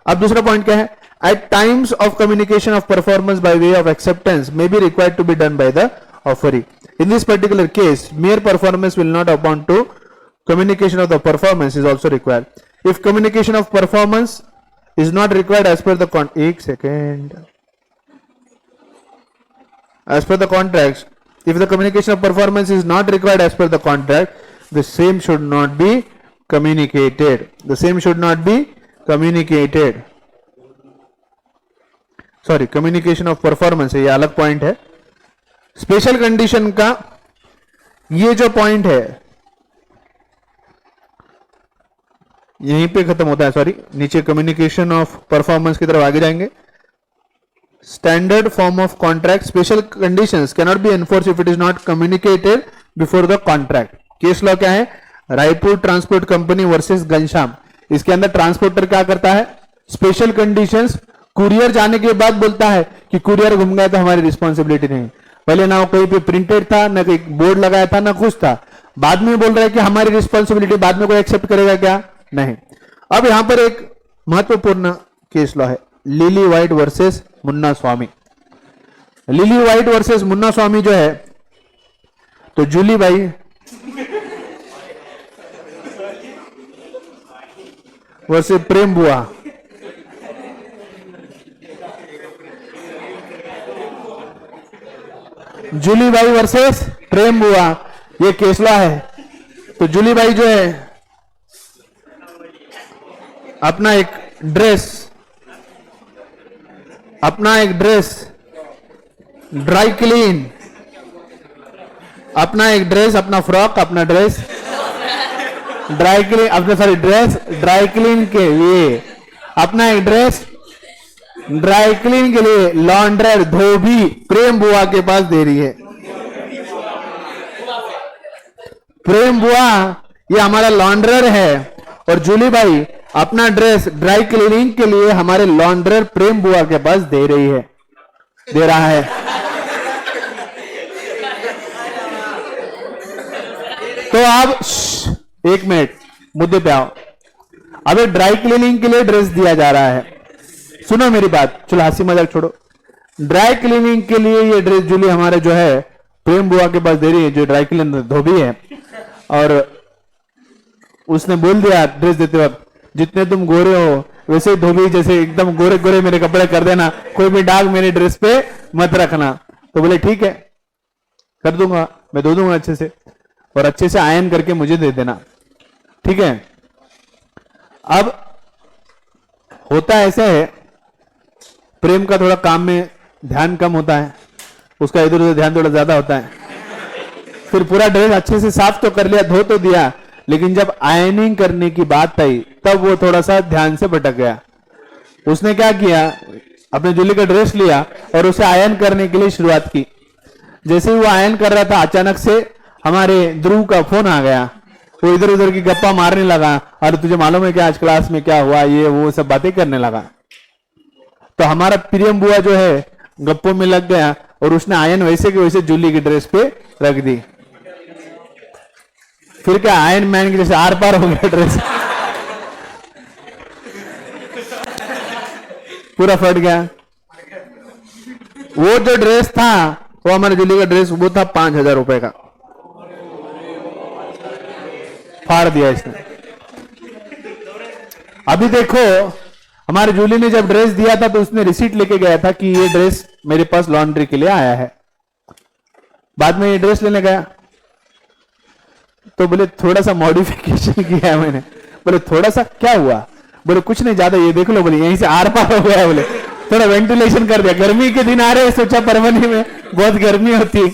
अब दूसरा पॉइंट क्या है? At times of communication of performance by way of acceptance may be required to be done by the offeree. In this particular case mere performance will not amount to communication of the performance is also required. If communication of performance is not required as per the as per the contracts, if the communication of performance is not required as per the contract, the same should not be communicated. The same should not be communicated. Sorry, communication of performance है, ये अलग point है। Special condition का ये जो point है यहीं पे खत्म होता है। सॉरी, नीचे कम्युनिकेशन ऑफ परफॉर्मेंस की तरफ आगे जाएंगे। Standard form of contract, special conditions can not be enforce if it is not communicated before the contract. Case law क्या है? Raipur transport company versus Ghanshyam. इसके अंदर ट्रांसपोर्टर क्या करता है? स्पेशल कंडीशंस कुरियर जाने के बाद बोलता है कि कुरियर घूम गया तो हमारी रिस्पॉन्सिबिलिटी नहीं। पहले ना कहीं पे प्रिंटेड था, ना कोई बोर्ड लगाया था, ना कुछ था। बाद में बोल रहा है कि हमारी रिस्पॉन्सिबिलिटी, बाद में कोई एक्सेप्ट करेगा क्या? नहीं। अब यहां पर एक महत्वपूर्ण केस लॉ है, लिली व्हाइट वर्सेस मुन्ना स्वामी। लिली व्हाइट वर्सेस मुन्ना स्वामी जो है, तो जूली बाई वर्सेस प्रेम बुआ। जूली बाई वर्सेस प्रेम बुआ, ये केस लॉ है। तो जूली बाई जो है अपना एक ड्रेस ड्राई क्लीन, अपना फ्रॉक, अपना ड्रेस ड्राई क्लीन, अपना सॉरी ड्रेस ड्राई क्लीन के लिए, अपना एक ड्रेस ड्राई क्लीन के लिए लॉन्ड्रर धोबी प्रेम बुआ के पास दे रही है। प्रेम बुआ ये हमारा लॉन्ड्रर है और जूली बाई अपना ड्रेस ड्राई क्लीनिंग के लिए हमारे लॉन्ड्रर प्रेम बुआ के पास दे रहा है। तो आप एक मिनट मुद्दे पे आओ। अब ड्राई क्लीनिंग के लिए ड्रेस दिया जा रहा है, सुनो मेरी बात, चलो हंसी मजाक छोड़ो। ड्राई क्लीनिंग के लिए ये ड्रेस जूली हमारे जो है प्रेम बुआ के पास दे रही है, जो ड्राई क्लीनर धोबी है। और उसने बोल दिया ड्रेस देते वक्त, जितने तुम गोरे हो वैसे ही धोबी जैसे एकदम गोरे गोरे मेरे कपड़े कर देना, कोई भी दाग मेरे ड्रेस पे मत रखना। तो बोले ठीक है कर दूंगा, मैं धो दूंगा अच्छे से, और अच्छे से आयन करके मुझे दे देना, ठीक है। अब होता ऐसा है, प्रेम का थोड़ा काम में ध्यान कम होता है, उसका इधर उधर ध्यान थोड़ा ज्यादा होता है। फिर पूरा ड्रेस अच्छे से साफ तो कर लिया, धो तो दिया, लेकिन जब आयनिंग करने की बात आई तब वो थोड़ा सा ध्यान से भटक गया। उसने क्या किया, अपने जूली का ड्रेस लिया और उसे आयन करने के लिए शुरुआत की। जैसे ही वो आयन कर रहा था, अचानक से हमारे ध्रुव का फोन आ गया। वो इधर उधर की गप्पा मारने लगा, अरे तुझे मालूम है क्या आज क्लास में क्या हुआ, ये वो सब बातें करने लगा। तो हमारा प्रियम बुआ जो है गप्पों में लग गया और उसने आयन वैसे के वैसे जूली की ड्रेस पे रख दी। फिर क्या आयन मैन की जैसे आर पार हो गया ड्रेस, पूरा फट गया। वो जो ड्रेस था वो हमारे जूली का ड्रेस वो था 5,000 रुपए का। फाड़ दिया इसने। अभी देखो, हमारे जूली ने जब ड्रेस दिया था तो उसने रिसीट लेके गया था कि ये ड्रेस मेरे पास लॉन्ड्री के लिए आया है। बाद में ये ड्रेस लेने गया तो बोले थोड़ा सा मॉडिफिकेशन किया है मैंने। बोले थोड़ा सा क्या हुआ? बोले कुछ नहीं, ज्यादा ये देख लो, बोले यहीं से आर पार हो गया, बोले थोड़ा वेंटिलेशन कर दिया। गर्मी के दिन आ रहे हैं, सोचा परवनी में बहुत गर्मी होती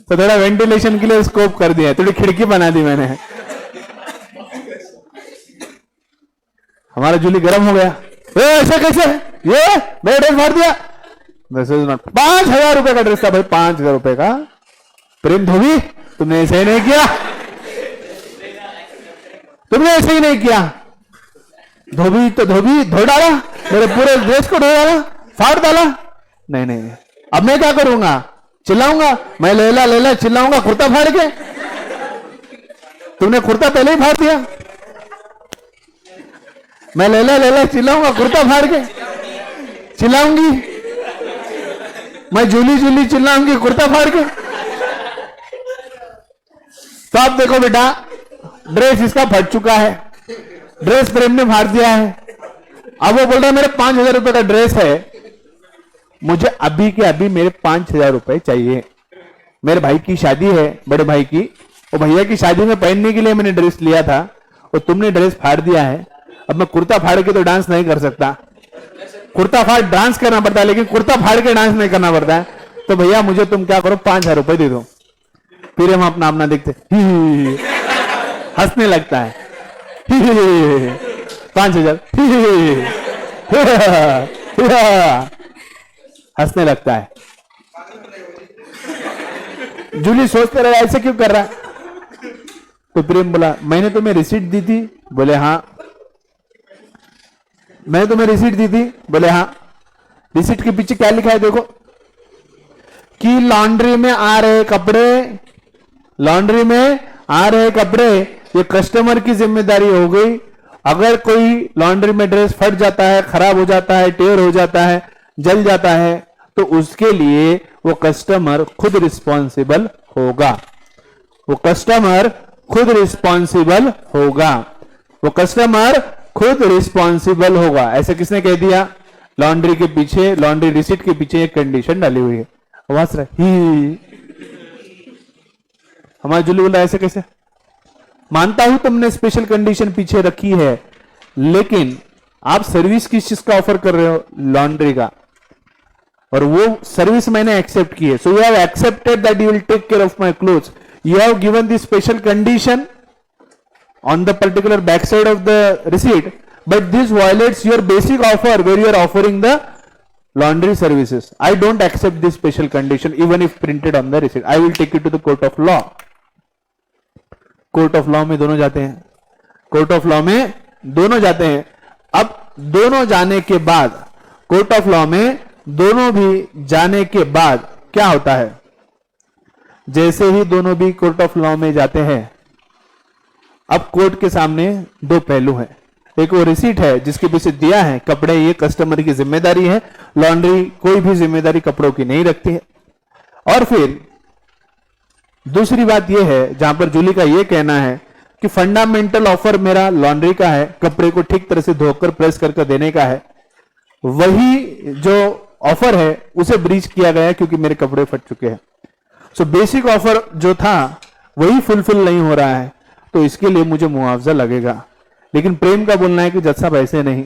तो थोड़ा वेंटिलेशन के लिए स्कोप कर दिया, थोड़ी खिड़की बना दी मैंने। हमारा जूली गर्म हो गया, ऐसा कैसे ये मेरा ड्रेस फाड़ दिया। 5,000 रुपए का ड्रेस था भाई, 5,000 रुपए का। प्रेम धोबी, तुमने ऐसे ही नहीं किया, तुमने ऐसे ही नहीं किया। धोबी तो धोबी, धो डाला मेरे पूरे ड्रेस को, धो डाला, फाड़ डाला। नहीं नहीं, अब मैं क्या करूंगा? चिल्लाऊंगा मैं, लेला लेला चिल्लाऊंगा कुर्ता फाड़ के। तुमने कुर्ता पहले ही फाड़ दिया। मैं लेला लेला चिल्लाऊंगा कुर्ता फाड़ के, चिल्लाऊंगी मैं, जूली जूली चिल्लाऊंगी कुर्ता फाड़ के। तो आप देखो बेटा, ड्रेस इसका फट चुका है, ड्रेस प्रेम ने फाड़ दिया है। अब वो बोल रहा है मेरे 5,000 रुपए का ड्रेस है, मुझे अभी के अभी मेरे 5,000 रुपए चाहिए। मेरे भाई की शादी है, बड़े भाई की, वो भैया की शादी में पहनने के लिए मैंने ड्रेस लिया था और तुमने ड्रेस फाड़ दिया है। अब मैं कुर्ता फाड़ के तो डांस नहीं कर सकता, कुर्ता फाड़ डांस करना पड़ता है, लेकिन कुर्ता फाड़ के डांस नहीं करना पड़ता है। तो भैया मुझे तुम क्या करो, 5,000 रुपए दे दो। फिर हम अपना अपना देखते, हंसने लगता है, 5,000 हंसने लगता है। जूली सोचते रहे ऐसे क्यों कर रहा है। तो प्रेम बोला मैंने तुम्हें रिसीट दी थी। बोले हाँ। मैंने तुम्हें रिसीट दी थी। बोले हाँ। रिसीट के पीछे क्या लिखा है देखो, कि लॉन्ड्री में आ रहे कपड़े, लॉन्ड्री में आ रहे कपड़े ये कस्टमर की जिम्मेदारी हो गई। अगर कोई लॉन्ड्री में ड्रेस फट जाता है, खराब हो जाता है, टेयर हो जाता है, जल जाता है, तो उसके लिए वो कस्टमर खुद रिस्पॉन्सिबल होगा। वो कस्टमर खुद रिस्पॉन्सिबल होगा। वो कस्टमर खुद रिस्पॉन्सिबल होगा। ऐसे किसने कह दिया? लॉन्ड्री के पीछे, लॉन्ड्री रिसीट के पीछे एक कंडीशन डाली हुई है। आवाज रही हमारे जुल्ली बोला ऐसे कैसे? मानता हूं तुमने स्पेशल कंडीशन पीछे रखी है, लेकिन आप सर्विस किस चीज का ऑफर कर रहे हो? लॉन्ड्री का। और वो सर्विस मैंने एक्सेप्ट की है। So you have accepted that you will take care of my clothes. You have given the special condition on the particular backside of the receipt, but this violates your basic offer where you are offering the laundry services. I don't accept this special condition even if printed on the receipt. I will take it to the court of law. Court of law में दोनों जाते हैं, court of law में दोनों जाते हैं। अब दोनों जाने के बाद, कोर्ट ऑफ लॉ में दोनों भी जाने के बाद क्या होता है? जैसे ही दोनों भी कोर्ट ऑफ लॉ में जाते हैं, अब कोर्ट के सामने दो पहलू हैं। एक वो रिसीट है जिसके पीछे दिया है कपड़े ये कस्टमर की जिम्मेदारी है, लॉन्ड्री कोई भी जिम्मेदारी कपड़ों की नहीं रखती है। और फिर दूसरी बात यह है जहां पर जूली का यह कहना है कि फंडामेंटल ऑफर मेरा लॉन्ड्री का है, कपड़े को ठीक तरह से धोकर प्रेस करके देने का है, वही जो ऑफर है उसे ब्रीच किया गया है क्योंकि मेरे कपड़े फट चुके हैं। सो बेसिक ऑफर जो था वही फुलफिल नहीं हो रहा है, तो इसके लिए मुझे मुआवजा लगेगा। लेकिन प्रेम का बोलना है कि जज साहब ऐसे नहीं,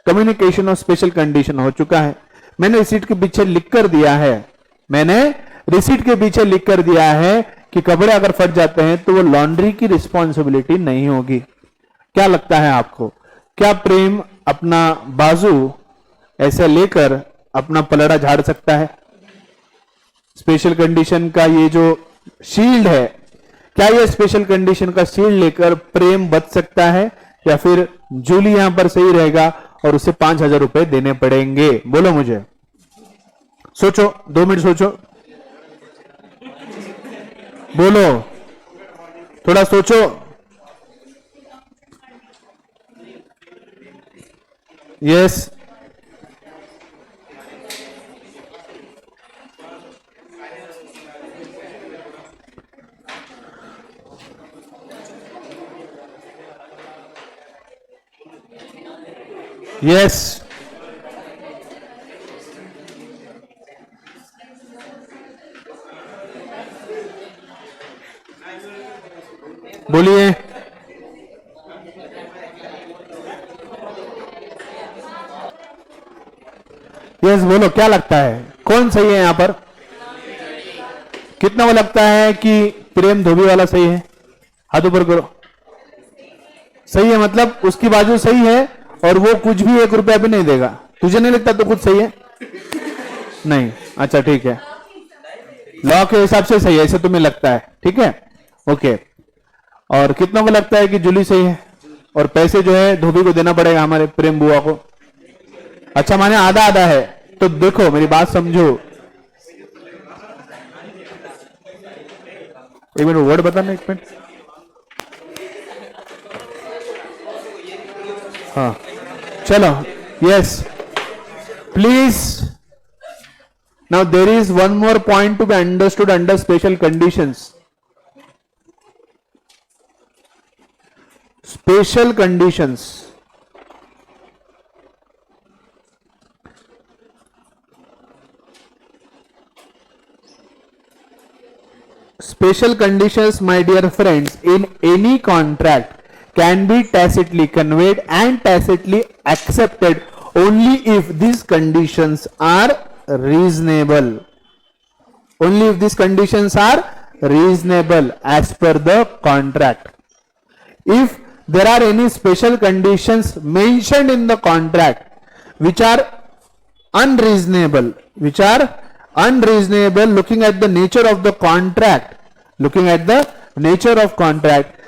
कम्युनिकेशन और स्पेशल कंडीशन हो चुका है। मैंने रिसीट के पीछे लिख कर दिया है, मैंने रिसीट के पीछे लिख कर दिया है कि कपड़े अगर फट जाते हैं तो वो लॉन्ड्री की रिस्पॉन्सिबिलिटी नहीं होगी। क्या लगता है आपको, क्या प्रेम अपना बाजू ऐसे लेकर अपना पलड़ा झाड़ सकता है? स्पेशल कंडीशन का ये जो शील्ड है, क्या ये स्पेशल कंडीशन का शील्ड लेकर प्रेम बच सकता है, या फिर जूली यहां पर सही रहेगा और उसे 5,000 रुपए देने पड़ेंगे? बोलो मुझे, सोचो, 2 मिनट सोचो, बोलो, थोड़ा सोचो। यस, यस, बोलिए। यस, बोलो क्या लगता है कौन सही है यहां पर? कितना वो लगता है कि प्रेम धोबी वाला सही है? हाथ ऊपर करो। सही है, मतलब उसकी बाजू सही है और वो कुछ भी 1 रुपया भी नहीं देगा। तुझे नहीं लगता तो कुछ सही है? नहीं, अच्छा ठीक है, लॉ के हिसाब से सही है, ऐसे तुम्हें लगता है, ठीक है, ओके। और कितना को लगता है कि जूली सही है और पैसे जो है धोबी को देना पड़ेगा हमारे प्रेम बुआ को? अच्छा, माने आधा आधा है। तो देखो मेरी बात समझो, एक मिनट वर्ड बताना, एक मिनट। हाँ चलो, yes please. Now there is one more point to be understood under special conditions. Special conditions, special conditions, my dear friends, in any contract can be tacitly conveyed and tacitly accepted only if these conditions are reasonable. Only if these conditions are reasonable as per the contract. If there are any special conditions mentioned in the contract which are unreasonable, looking at the nature of the contract,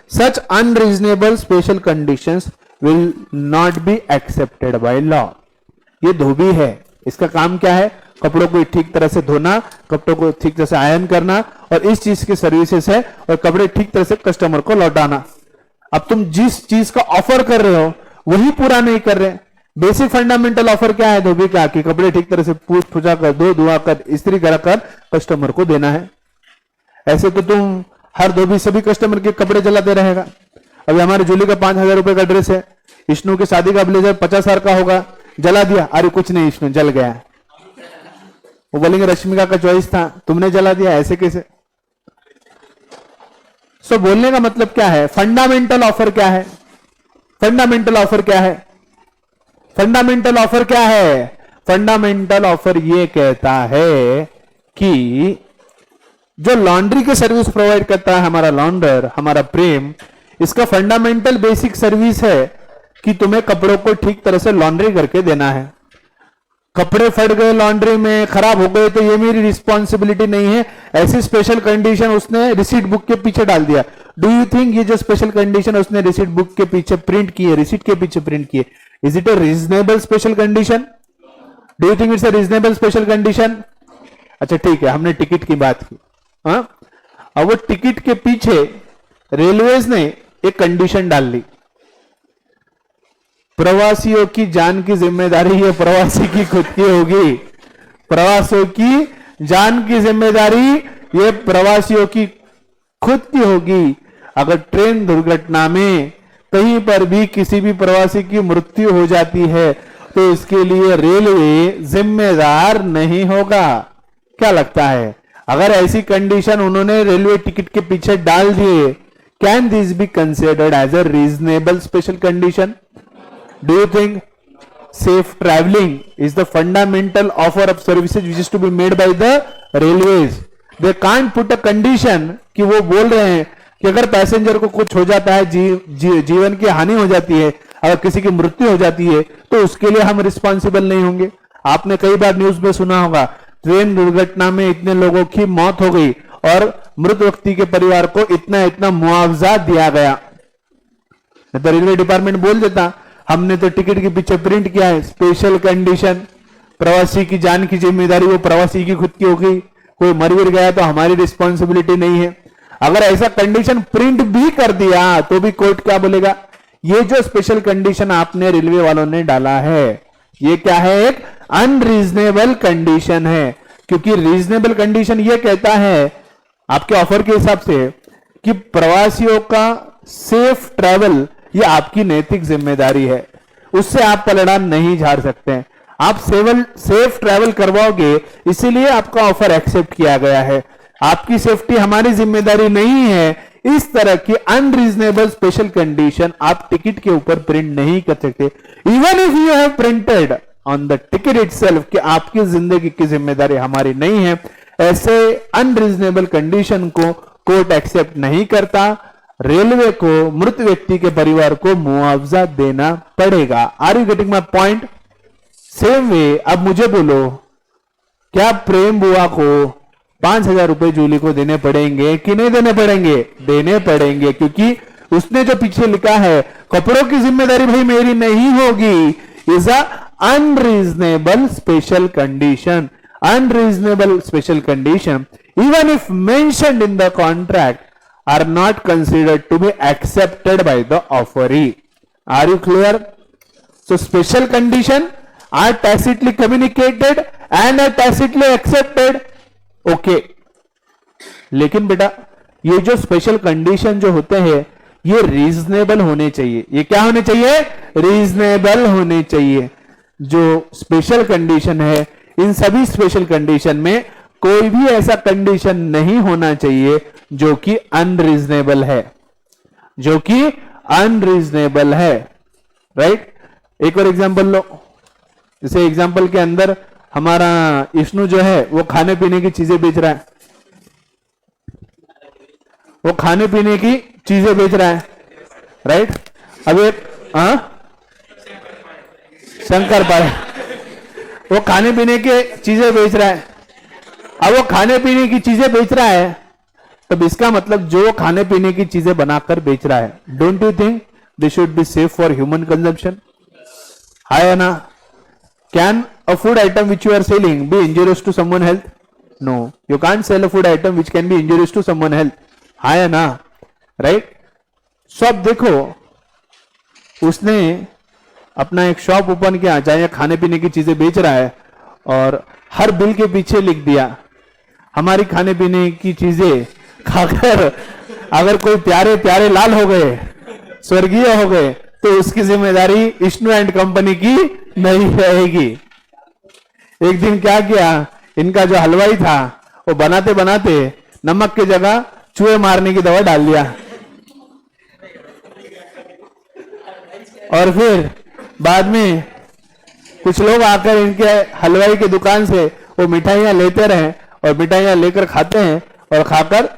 such unreasonable special conditions will not be accepted by law. ये धोबी है, इसका काम क्या है? कपड़ों को ठीक तरह से धोना, कपड़ों को ठीक तरह से आयरन करना, और इस चीज की सर्विसेज है, और कपड़े ठीक तरह से कस्टमर को लौटाना। अब तुम जिस चीज का ऑफर कर रहे हो वही पूरा नहीं कर रहे। बेसिक फंडामेंटल ऑफर क्या है धोबी का? कि कपड़े ठीक तरह से पूछ पूछा कर, धो धुआ कर, इस्त्री कर कस्टमर को देना है। ऐसे तो तुम हर धोबी सभी कस्टमर के कपड़े जलाते रहेगा। अभी हमारे जूली का 5,000 रुपए का ड्रेस है, विष्णु की शादी का ब्लेजर 50,000 का होगा, जला दिया, अरे कुछ नहीं विष्णु जल गया। वो बोलेंगे रश्मिका का चॉइस था, तुमने जला दिया, ऐसे कैसे? सो बोलने का मतलब क्या है? फंडामेंटल ऑफर क्या है? फंडामेंटल ऑफर क्या है? फंडामेंटल ऑफर क्या है? फंडामेंटल ऑफर ये कहता है कि जो लॉन्ड्री की सर्विस प्रोवाइड करता है हमारा लॉन्डर, हमारा प्रेम, इसका फंडामेंटल बेसिक सर्विस है कि तुम्हें कपड़ों को ठीक तरह से लॉन्ड्री करके देना है। कपड़े फट गए लॉन्ड्री में, खराब हो गए, तो ये मेरी रिस्पॉन्सिबिलिटी नहीं है। ऐसी स्पेशल कंडीशन उसने रिसीट बुक के पीछे डाल दिया। डू यू थिंक ये जो स्पेशल कंडीशन उसने रिसीट बुक के पीछे प्रिंट की है, रिसीट के पीछे प्रिंट की है, is it A reasonable special condition? Do you think it's a reasonable special condition? अच्छा ठीक है, हमने टिकट की बात की। हाँ, अब वो टिकट के पीछे रेलवेज ने एक कंडीशन डाल ली, प्रवासियों की जान की जिम्मेदारी ये प्रवासी की खुद की होगी। प्रवासियों की जान की जिम्मेदारी ये प्रवासियों की खुद की होगी। अगर ट्रेन दुर्घटना में कहीं पर भी किसी भी प्रवासी की मृत्यु हो जाती है तो इसके लिए रेलवे जिम्मेदार नहीं होगा। क्या लगता है, अगर ऐसी कंडीशन उन्होंने रेलवे टिकट के पीछे डाल दिए, can this be considered as a reasonable special condition? Do you think safe traveling is the fundamental offer of services which is to be made by the railways? They can't put a condition कि वो बोल रहे हैं कि अगर passenger को कुछ हो जाता है, जीवन की हानि हो जाती है, अगर किसी की मृत्यु हो जाती है, तो उसके लिए हम रिस्पॉन्सिबल नहीं होंगे। आपने कई बार न्यूज में सुना होगा, ट्रेन दुर्घटना में इतने लोगों की मौत हो गई और मृत व्यक्ति के परिवार को इतना इतना मुआवजा दिया गया। तो रेलवे डिपार्टमेंट बोल देता, हमने तो टिकट के पीछे प्रिंट किया है स्पेशल कंडीशन, प्रवासी की जान की जिम्मेदारी वो प्रवासी की खुद की होगी, कोई मर गिर गया तो हमारी रिस्पॉन्सिबिलिटी नहीं है। अगर ऐसा कंडीशन प्रिंट भी कर दिया तो भी कोर्ट क्या बोलेगा? ये जो स्पेशल कंडीशन आपने रेलवे वालों ने डाला है, ये क्या है? एक अनरीजनेबल कंडीशन है। क्योंकि रीजनेबल कंडीशन ये कहता है आपके ऑफर के हिसाब से कि प्रवासियों का सेफ ट्रैवल ये आपकी नैतिक जिम्मेदारी है। उससे आप पलड़ा नहीं झाड़ सकते हैं। आप सेफ ट्रैवल करवाओगे, इसीलिए आपका ऑफर एक्सेप्ट किया गया है। आपकी सेफ्टी हमारी जिम्मेदारी नहीं है। इस तरह की अनरीजनेबल स्पेशल कंडीशन आप टिकट के ऊपर प्रिंट नहीं कर सकते, even if you have printed on the ticket itself कि आपकी जिंदगी की जिम्मेदारी हमारी नहीं है। ऐसे अनरीजनेबल कंडीशन को कोर्ट एक्सेप्ट नहीं करता। रेलवे को मृत व्यक्ति के परिवार को मुआवजा देना पड़ेगा। Are you getting my point? Same way अब मुझे बोलो, क्या प्रेम बुआ को 5,000 रुपए जूली को देने पड़ेंगे कि नहीं देने पड़ेंगे? देने पड़ेंगे, क्योंकि उसने जो पीछे लिखा है कपड़ों की जिम्मेदारी भाई मेरी नहीं होगी, is a unreasonable special condition. Unreasonable special condition even if mentioned in the contract are not considered to be accepted by the offeree. Are you clear? So special condition are tacitly communicated and are tacitly accepted. Okay. लेकिन बेटा ये जो special condition जो होते हैं ये reasonable होने चाहिए। ये क्या होने चाहिए? रीजनेबल होने चाहिए। जो स्पेशल कंडीशन है, इन सभी स्पेशल कंडीशन में कोई भी ऐसा कंडीशन नहीं होना चाहिए जो कि अनरीजनेबल है, जो कि अनरीजनेबल है। राइट? एक और एग्जांपल लो। जैसे एग्जांपल के अंदर हमारा विष्णु जो है वो खाने पीने की चीजें बेच रहा है, वो खाने पीने की चीजें बेच रहा है। राइट? अब एक शंकर पाए वो खाने पीने की चीजें बेच रहा है। अब वो खाने पीने की चीजें बेच रहा है, तब इसका मतलब जो खाने पीने की चीजें बनाकर बेच रहा है, don't you think they should be safe for human consumption? है ना? Can a food item which you are selling be injurious to someone health? No, you can't sell a food item which can be injurious to someone health. है ना? Right? सो अब देखो, उसने अपना एक shop open किया जहां खाने पीने की चीजें बेच रहा है और हर बिल के पीछे लिख दिया हमारी खाने पीने की चीजें खाकर अगर कोई प्यारे प्यारे लाल हो गए, स्वर्गीय हो गए, तो उसकी जिम्मेदारी विष्णु एंड कंपनी की नहीं रहेगी। एक दिन क्या किया, इनका जो हलवाई था वो बनाते बनाते नमक की जगह चूहे मारने की दवा डाल दिया, और फिर बाद में कुछ लोग आकर इनके हलवाई की दुकान से वो मिठाइयां लेते रहे और मिठाइयां लेकर खाते हैं और खाकर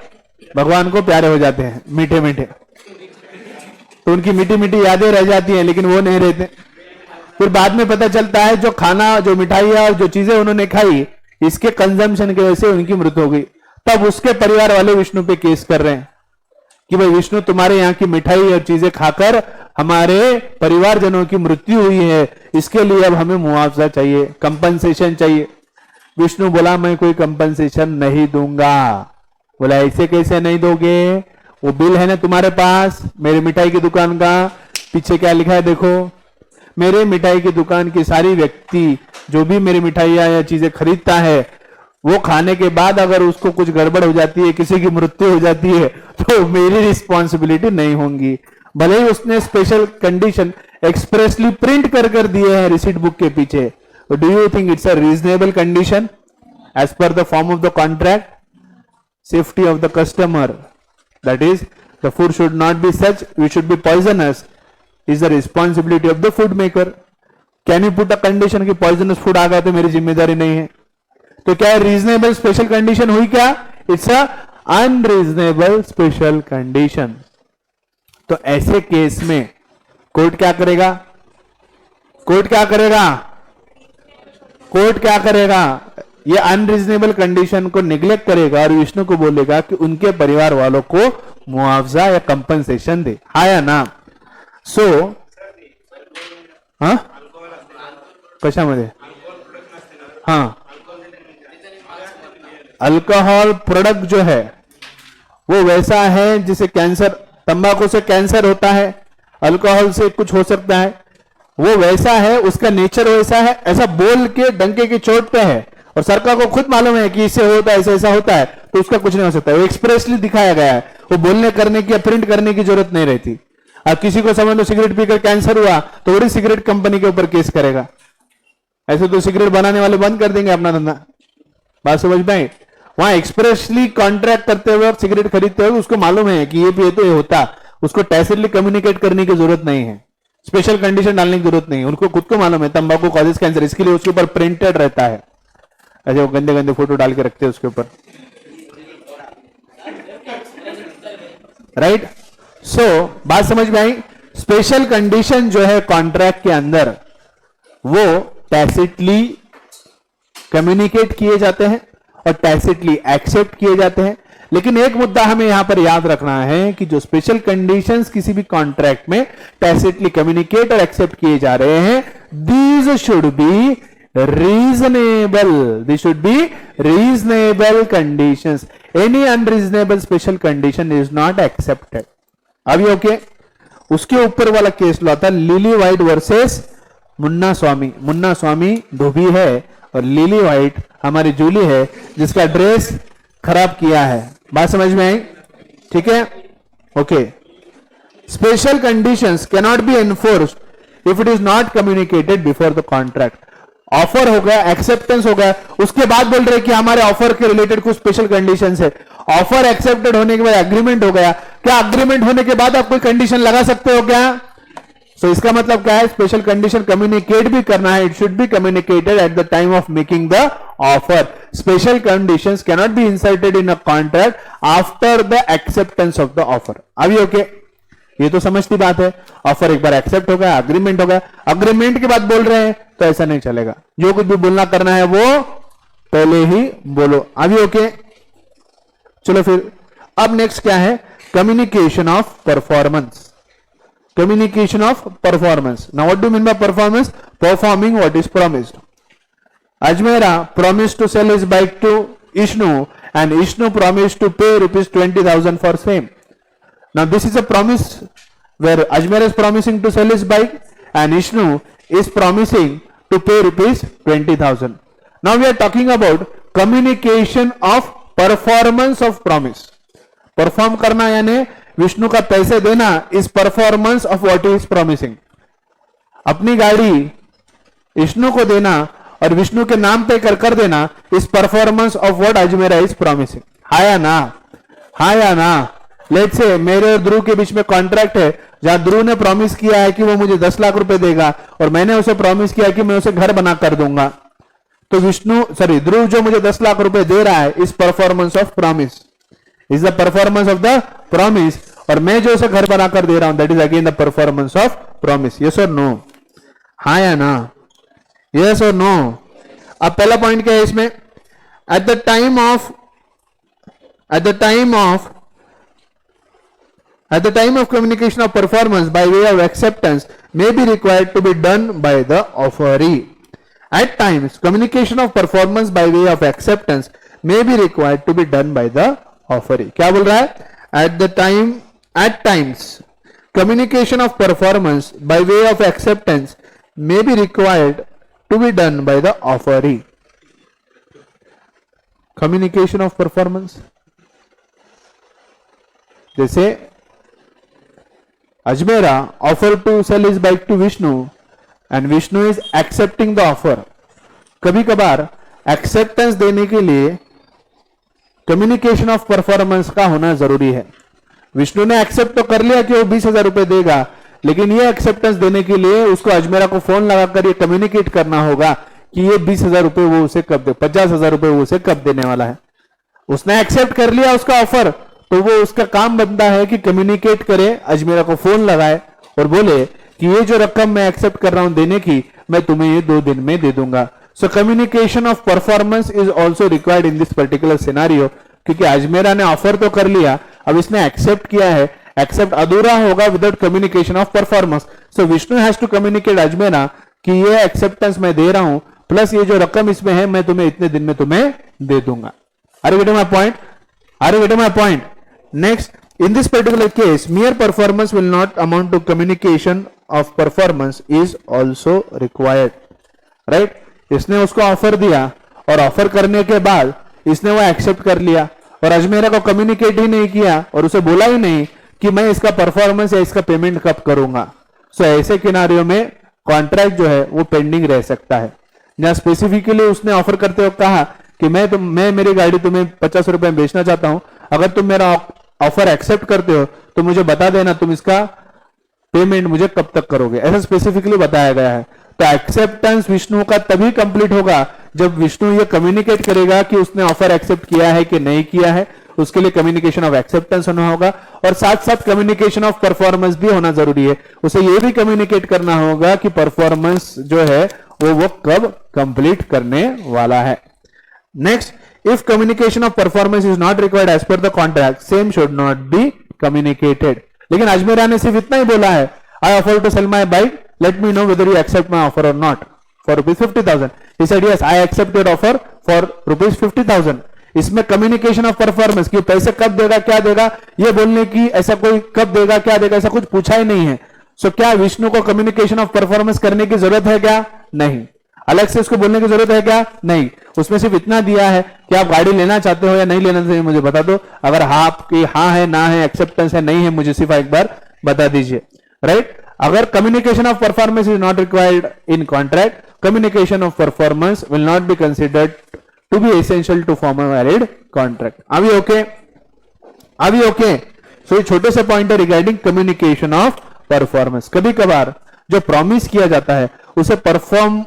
भगवान को प्यारे हो जाते हैं, मीठे मीठे। तो उनकी मीठी मीठी यादें रह जाती हैं, लेकिन वो नहीं रहते। फिर बाद में पता चलता है जो खाना, जो मिठाइयां और जो चीजें उन्होंने खाई, इसके कंजम्पशन की वजह से उनकी मृत्यु हो गई। तब उसके परिवार वाले विष्णु पे केस कर रहे हैं कि भाई विष्णु, तुम्हारे यहाँ की मिठाई और चीजें खाकर हमारे परिवारजनों की मृत्यु हुई है, इसके लिए अब हमें मुआवजा चाहिए, कंपनसेशन चाहिए। विष्णु बोला मैं कोई कंपनसेशन नहीं दूंगा। बोला ऐसे कैसे नहीं दोगे? वो बिल है ना तुम्हारे पास मेरी मिठाई की दुकान का, पीछे क्या लिखा है देखो। मेरे मिठाई की दुकान की सारी व्यक्ति जो भी मेरी मिठाइयां या चीजें खरीदता है, वो खाने के बाद अगर उसको कुछ गड़बड़ हो जाती है, किसी की मृत्यु हो जाती है, तो मेरी रिस्पॉन्सिबिलिटी नहीं होंगी। भले ही उसने स्पेशल कंडीशन एक्सप्रेसली प्रिंट कर दिए हैं रिसीट बुक के पीछे। Do you think it's a reasonable condition as per the form of the contract? Safety of the customer, that is the food should not be such which should be poisonous, is the responsibility of the food maker. Can you put a condition की poisonous food आ गया तो मेरी जिम्मेदारी नहीं है? तो क्या रीजनेबल स्पेशल कंडीशन हुई क्या? It's a unreasonable special condition. तो ऐसे केस में कोर्ट क्या करेगा? कोर्ट क्या करेगा? कोर्ट क्या करेगा? ये अनरीजनेबल कंडीशन को निग्लेक्ट करेगा और विष्णु को बोलेगा कि उनके परिवार वालों को मुआवजा या कंपनसेशन दे। हाँ या ना? सो हाँ, कशामध्ये? हाँ, अल्कोहल प्रोडक्ट जो है वो वैसा है जिसे कैंसर, तंबाकू से कैंसर होता है, अल्कोहल से कुछ हो सकता है, वो वैसा है, उसका नेचर वैसा है, ऐसा बोल के डंके की चोट पे है और सरकार को खुद मालूम है कि इससे होता है, ऐसा होता है, तो उसका कुछ नहीं हो सकता। वो एक्सप्रेसली दिखाया गया है, वो बोलने करने की या प्रिंट करने की जरूरत नहीं रहती। अब किसी को समझ लो सिगरेट पीकर कैंसर हुआ तो बड़ी सिगरेट कंपनी के ऊपर केस करेगा, ऐसे तो सिगरेट बनाने वाले बंद कर देंगे अपना धंधा। बात समझ में? वहां एक्सप्रेसली कॉन्ट्रैक्ट करते हुए और सिगरेट खरीदते हुए उसको मालूम है कि ये पिए तो ये होता, उसको टैसिटली कम्युनिकेट करने की जरूरत नहीं है, स्पेशल कंडीशन डालने की जरूरत नहीं है, उनको खुद को मालूम है तंबाकू कॉजेज कैंसर, इसके लिए उसके ऊपर प्रिंटेड रहता है, ऐसे वो गंदे गंदे फोटो डाल के रखते हैं उसके ऊपर, राइट। सो बात समझ में आई? स्पेशल कंडीशन जो है कॉन्ट्रैक्ट के अंदर वो टैसिटली कम्युनिकेट किए जाते हैं और टैसिटली एक्सेप्ट किए जाते हैं। लेकिन एक मुद्दा हमें यहां पर याद रखना है कि जो स्पेशल कंडीशंस किसी भी कॉन्ट्रैक्ट में टैसिटली कम्युनिकेट और एक्सेप्ट किए जा रहे हैं, these should be reasonable, these should be reasonable conditions, any unreasonable special condition is not accepted. अभी ओके, उसके ऊपर वाला केस लो था लिली व्हाइट वर्सेस मुन्ना स्वामी। मुन्ना स्वामी धोबी है और लिली व्हाइट हमारी जूली है जिसका ड्रेस खराब किया है। बात समझ में आई? ठीक है, okay. Special conditions can not be enforced if it is not communicated before the contract. Offer हो गया, एक्सेप्टेंस हो गया, उसके बाद बोल रहे कि हमारे ऑफर के रिलेटेड कुछ स्पेशल कंडीशंस है। ऑफर एक्सेप्टेड होने के बाद एग्रीमेंट हो गया, क्या एग्रीमेंट होने के बाद आप कोई कंडीशन लगा सकते हो क्या? तो इसका मतलब क्या है? स्पेशल कंडीशन कम्युनिकेट भी करना है, it should be communicated eight the time of making the offer. Special conditions can not be inserted in a contract after the acceptance of the offer. अभी ओके, ये तो समझती बात है। ऑफर एक बार एक्सेप्ट हो गया, अग्रीमेंट हो गया, अग्रीमेंट के बाद बोल रहे हैं तो ऐसा नहीं चलेगा, जो कुछ भी बोलना करना है वो पहले ही बोलो। अभी ओके, चलो फिर अब नेक्स्ट क्या है? Communication of performance. Communication of performance. Now what do you mean by performance? Performing what is promised. Ajmera promised to sell his bike to Ishnu and Ishnu promised to pay rupees 20,000 for same. Now this is a promise where Ajmera is promising to sell his bike and Ishnu is promising to pay rupees 20,000. Now we are talking about communication of performance of promise. Perform करना यानी विष्णु का पैसे देना इस performance of what is promising. अपनी गाड़ी विष्णु को देना और विष्णु के नाम पे कर देना इस performance of what Ajmera is promising. हाँ या ना? हाँ या ना? लेट्स से मेरे और ध्रुव के बीच में कॉन्ट्रैक्ट है जहां ध्रुव ने प्रॉमिस किया है कि वो मुझे 10 लाख रुपए देगा और मैंने उसे प्रॉमिस किया कि मैं उसे घर बना कर दूंगा। तो ध्रुव जो मुझे 10 लाख रुपए दे रहा है इस performance of promise, is the performance of the promise, और मैं जो उसे घर बनाकर दे रहा हूं that is again the performance of promise. Yes और नो? हाँ या ना? यस और नो? अब पहला पॉइंट क्या है इसमें? Eight the time of communication of performance by way of acceptance may be required to be done by the offeree. At times, communication of performance by way of acceptance may be required to be done by the offeree. क्या बोल रहा है? At times, communication of performance by way of acceptance may be required to be done by the offeree. Communication of performance, जैसे Ajmera offered to sell his bike to Vishnu and Vishnu is accepting the offer. कभी कभार acceptance देने के लिए communication of performance का होना जरूरी है। विष्णु ने एक्सेप्ट तो कर लिया कि वो 20,000 रुपए देगा, लेकिन ये एक्सेप्टेंस देने के लिए उसको अजमेरा को फोन लगाकर ये कम्युनिकेट करना होगा कि ये 20,000 रुपए वो उसे कब दे, 50,000 रुपए वो उसे कब देने वाला है। उसने एक्सेप्ट कर लिया उसका ऑफर, तो वो उसका काम बनता है कि कम्युनिकेट करे, अजमेरा को फोन लगाए और बोले कि ये जो रकम मैं एक्सेप्ट कर रहा हूं देने की, मैं तुम्हें ये 2 दिन में दे दूंगा। सो communication of performance is also required in this particular scenario, क्योंकि अजमेरा ने ऑफर तो कर लिया, अब इसने एक्सेप्ट किया है, एक्सेप्ट अधूरा होगा without communication of performance. So Vishnu has to communicate Ajmera कि ये एक्सेप्टेंस मैं दे रहा हूं, प्लस ये जो रकम इसमें है मैं तुम्हें इतने दिन में तुम्हें दे दूंगा। Are you getting my point? Are you getting my point? Next, in this particular case, mere performance will not amount to communication of performance is also required, right? इसने उसको ऑफर दिया और ऑफर करने के बाद इसने वो एक्सेप्ट कर लिया और अजमेरा को कम्युनिकेट ही नहीं किया और उसे बोला ही नहीं कि मैं इसका परफॉर्मेंस या इसका पेमेंट कब करूंगा। सो ऐसे किनारियों में कॉन्ट्रैक्ट जो है वो पेंडिंग रह सकता है। जहां स्पेसिफिकली उसने ऑफर करते वक्त कहा कि मैं मेरी गाड़ी तुम्हें 50 रुपए में बेचना चाहता हूं, अगर तुम मेरा ऑफर एक्सेप्ट करते हो तो मुझे बता देना तुम इसका पेमेंट मुझे कब तक करोगे, ऐसा स्पेसिफिकली बताया गया है। तो एक्सेप्टेंस विष्णु का तभी कंप्लीट होगा जब विष्णु ये कम्युनिकेट करेगा कि उसने ऑफर एक्सेप्ट किया है कि नहीं किया है। उसके लिए कम्युनिकेशन ऑफ एक्सेप्टेंस होना होगा और साथ साथ कम्युनिकेशन ऑफ परफॉर्मेंस भी होना जरूरी है। उसे यह भी कम्युनिकेट करना होगा कि परफॉर्मेंस जो है वो कब कंप्लीट करने वाला है। Next, if communication of performance is not required as per the contract, same should not be communicated. लेकिन अजमेरा ने सिर्फ इतना ही बोला है, I offer to sell my bike, let me know whether you accept my offer or not for ₹50,000। He said yes, I accept your offer for ₹50,000। इसमें communication of performance कि पैसे कब देगा क्या देगा ये बोलने की, ऐसा कोई कब देगा क्या देगा ऐसा कुछ पूछा ही नहीं है। सो क्या विष्णु को कम्युनिकेशन ऑफ परफॉर्मेंस करने की जरूरत है क्या? नहीं। अलग से उसको बोलने की जरूरत है क्या? नहीं। उसमें सिर्फ इतना दिया है कि आप गाड़ी लेना चाहते हो या नहीं लेना चाहिए मुझे बता दो, अगर हाँ आपकी हाँ है ना है एक्सेप्टेंस है नहीं है मुझे सिर्फ एक बार बता दीजिए, राइट। अगर communication of performance is not required in contract, communication of performance will not be considered to be essential to form a valid contract। अभी ओके, अभी ओके। सो ये छोटे से पॉइंट है रिगार्डिंग कम्युनिकेशन ऑफ परफॉर्मेंस। कभी कभार जो प्रॉमिस किया जाता है उसे परफॉर्म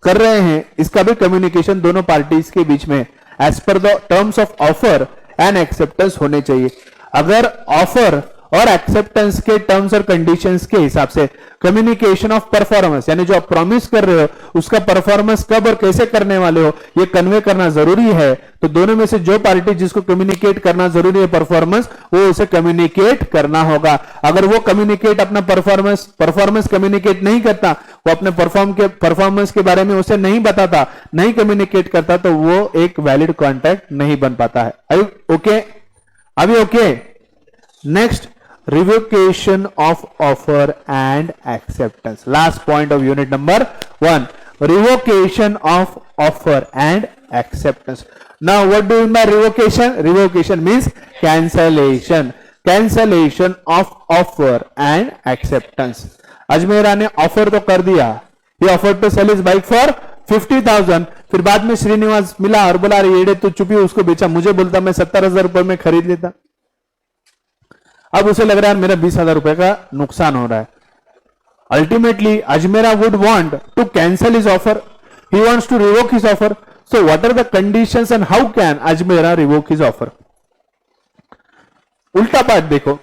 कर रहे हैं, इसका भी कम्युनिकेशन दोनों पार्टीज के बीच में as per the terms of offer and acceptance होने चाहिए। अगर ऑफर और एक्सेप्टेंस के टर्म्स और कंडीशंस के हिसाब से कम्युनिकेशन ऑफ परफॉर्मेंस यानी जो आप प्रॉमिस कर रहे हो उसका परफॉर्मेंस कब और कैसे करने वाले हो ये कन्वे करना जरूरी है, तो दोनों में से जो पार्टी जिसको कम्युनिकेट करना जरूरी है परफॉर्मेंस, वो उसे कम्युनिकेट करना होगा। अगर वो कम्युनिकेट अपना परफॉर्मेंस कम्युनिकेट नहीं करता, वो अपने परफॉर्मेंस के बारे में उसे नहीं बताता, नहीं कम्युनिकेट करता, तो वो एक वैलिड कॉन्ट्रैक्ट नहीं बन पाता है। ओके, अभी okay. Next, revocation of offer and acceptance, last point of unit number 1, revocation of offer and acceptance। Now what do you mean by revocation? Revocation means cancellation of offer and acceptance। Ajmera ने offer तो कर दिया, he offered to sell his bike for 50,000, फिर बाद में श्रीनिवास मिला और बोला अरे येड़े तू चुपी उसको बेचा, मुझे बोलता मैं 70,000 रुपए में खरीद लेता। अब उसे लग रहा है मेरा 20,000 रुपए का नुकसान हो रहा है। Ultimately Ajmera would want to cancel his offer, he wants to revoke his offer. So what are the conditions and how can Ajmera revoke his offer? उल्टा पार्ट देखो,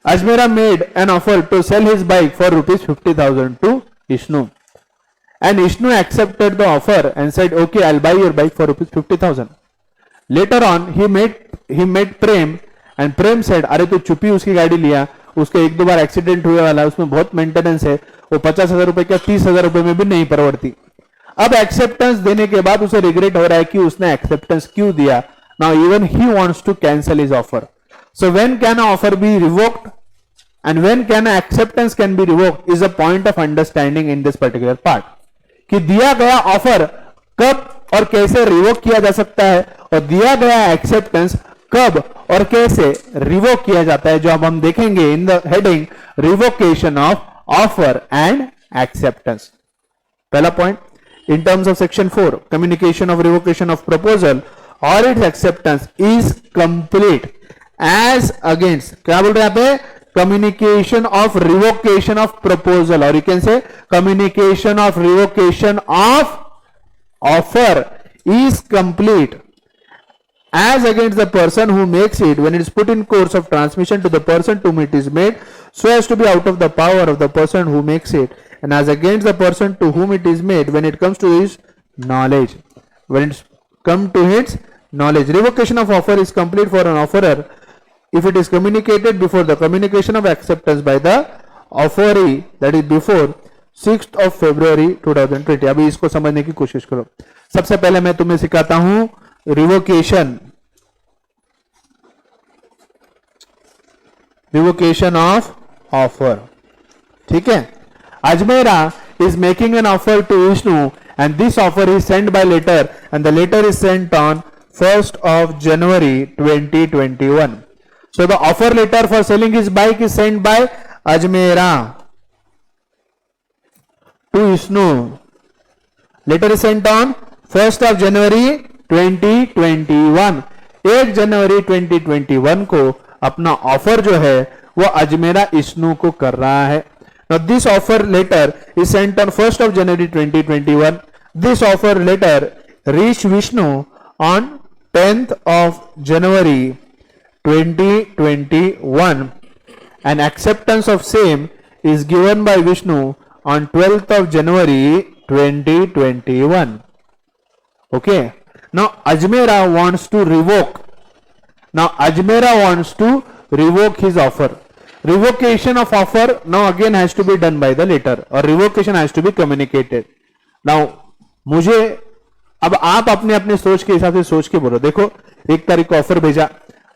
Ajmera made an offer to sell his bike for ₹50,000 to Ishnu, and Ishnu accepted the offer and said okay I'll buy your bike for ₹50,000। later on he met Prem and Prem said अरे तू चुपी उसकी गाड़ी लिया, उसके एक दो बार accident हुए वाला, उसमें बहुत मेंटेनेंस है, वो 50,000 रुपए क्या 30,000 रुपए में भी नहीं परवड़ती। अब एक्सेप्टेंस देने के बाद उसे रिग्रेट हो रहा है कि उसने एक्सेप्टेंस क्यों दिया। Now even he wants to cancel his offer. So when can offer be revoked and when can acceptance can be revoked is a point of understanding in this particular part, कि दिया गया offer कब और कैसे revoke किया जा सकता है और दिया गया एक्सेप्टेंस कब और कैसे रिवोक किया जाता है, जो अब हम देखेंगे in the heading revocation of offer and acceptance. पहला point, in terms of section 4 communication of revocation of proposal और its acceptance is complete as against, क्या बोल रहे हैं यहां पे, communication of revocation of proposal, और you can say communication of revocation of offer is complete as against the person who makes it when it is put in course of transmission to the person to whom it is made so as to be out of the power of the person who makes it, and as against the person to whom it is made when it comes to his knowledge, when it's come to his knowledge। Revocation of offer is complete for an offerer if it is communicated before the communication of acceptance by the offeree, that is before 6th of February 2020। अभी इसको समझने की कोशिश करो। सबसे पहले मैं तुम्हें सिखाता हूं रिवोकेशन ऑफ ऑफर। ठीक है, Ajmera is making an offer to Vishnu and this offer is send by letter and the letter is sent on 1st of January 2021। So the offer letter for selling his bike is sent by Ajmera to Vishnu. Letter is sent on 1st of January 2021. 1 जनवरी 2021 को अपना offer जो है वो अजमेरा इश्नू को कर रहा है. Now this offer letter is sent on 1st of January 2021. This offer letter reached Vishnu on 10th of January 2021 and acceptance of same is given by Vishnu on 12th of January 2021. Okay. Now Ajmera wants to revoke. Now Ajmera wants to revoke his offer. Revocation of offer now again has to be done by the letter or revocation has to be communicated. Now मुझे अब आप अपने अपने सोच के हिसाब से सोच के बोलो. देखो 1 तारीख को ऑफर भेजा,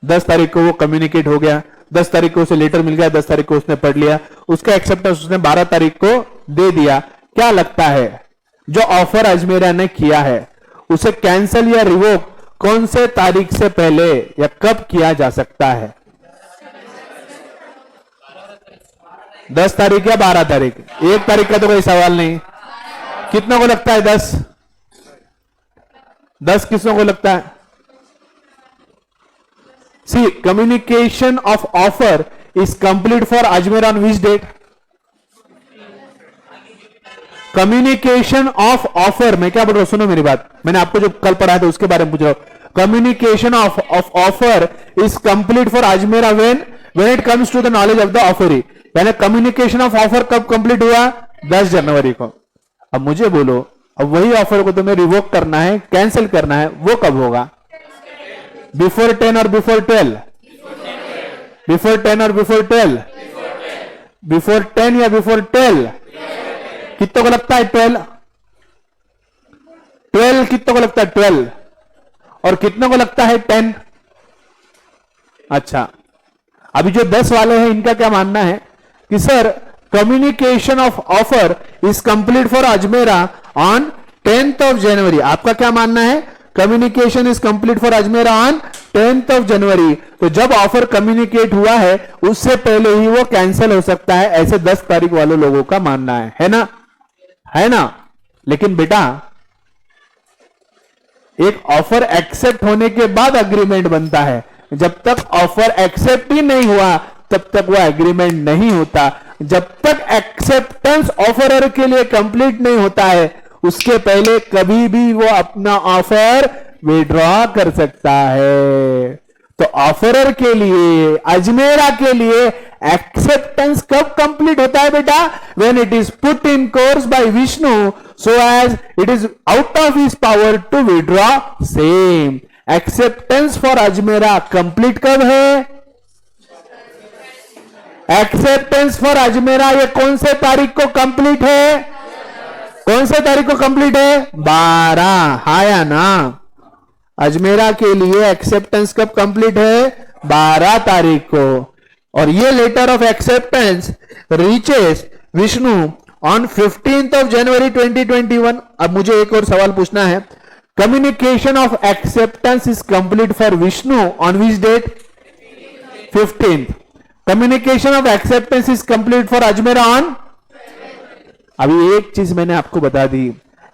10 तारीख को वो कम्युनिकेट हो गया, 10 तारीख को उसे लेटर मिल गया, 10 तारीख को उसने पढ़ लिया, उसका एक्सेप्टेंस उसने 12 तारीख को दे दिया. क्या लगता है जो ऑफर अजमेरा ने किया है उसे कैंसिल या रिवोक कौन से तारीख से पहले या कब किया जा सकता है? 10 तारीख या 12 तारीख? 1 तारीख का तो कोई सवाल नहीं. कितनों को लगता है 10? 10 किसों को लगता है? See, communication of offer is complete for Ajmer on which date? Communication of offer, मैं क्या बोल रहा हूं सुनो मेरी बात, मैंने आपको जो कल पढ़ा था उसके बारे में पूछ रहा हूं. Communication of offer is complete for Ajmera when it comes to the knowledge of the offeree. यानी कम्युनिकेशन ऑफ ऑफर कब कंप्लीट हुआ? 10 जनवरी को. अब मुझे बोलो, अब वही ऑफर को तुम्हें रिवोक करना है, कैंसिल करना है, वो कब होगा? बिफोर 10 और बिफोर 12? बिफोर 10 और बिफोर 12? बिफोर 10 या बिफोर 12? कितनों को लगता है 12? 12 कितनों को लगता है 12? और कितनों को लगता है 10? अच्छा, अभी जो 10 वाले हैं इनका क्या मानना है कि sir communication of offer is complete for Ajmera on 10th of January. आपका क्या मानना है? Communication is complete for Ajmera on 10th of January. तो जब ऑफर कम्युनिकेट हुआ है उससे पहले ही वो कैंसिल हो सकता है, ऐसे 10 तारीख वाले लोगों का मानना है ना? है ना? लेकिन बेटा एक ऑफर एक्सेप्ट होने के बाद अग्रीमेंट बनता है. जब तक ऑफर एक्सेप्ट ही नहीं हुआ तब तक वो एग्रीमेंट नहीं होता. जब तक एक्सेप्टेंस ऑफरर के लिए कंप्लीट नहीं होता है उसके पहले कभी भी वो अपना ऑफर विड्रॉ कर सकता है. तो ऑफरर के लिए, अजमेरा के लिए एक्सेप्टेंस कब कंप्लीट होता है बेटा? When it is put in course by Vishnu so as it is out of his power to withdraw same. Acceptance for Ajmera complete कब है? एक्सेप्टेंस फॉर अजमेरा ये कौन से तारीख को कंप्लीट है? कौन से तारीख को कंप्लीट है? 12. हाँ या ना? अजमेरा के लिए एक्सेप्टेंस कब कंप्लीट है? 12 तारीख को. और ये letter of acceptance reaches Vishnu on 15th of January 2021. अब मुझे एक और सवाल पूछना है. Communication of acceptance is complete for Vishnu on which date? 15th. Communication of acceptance is complete for Ajmera on? अभी एक चीज मैंने आपको बता दी,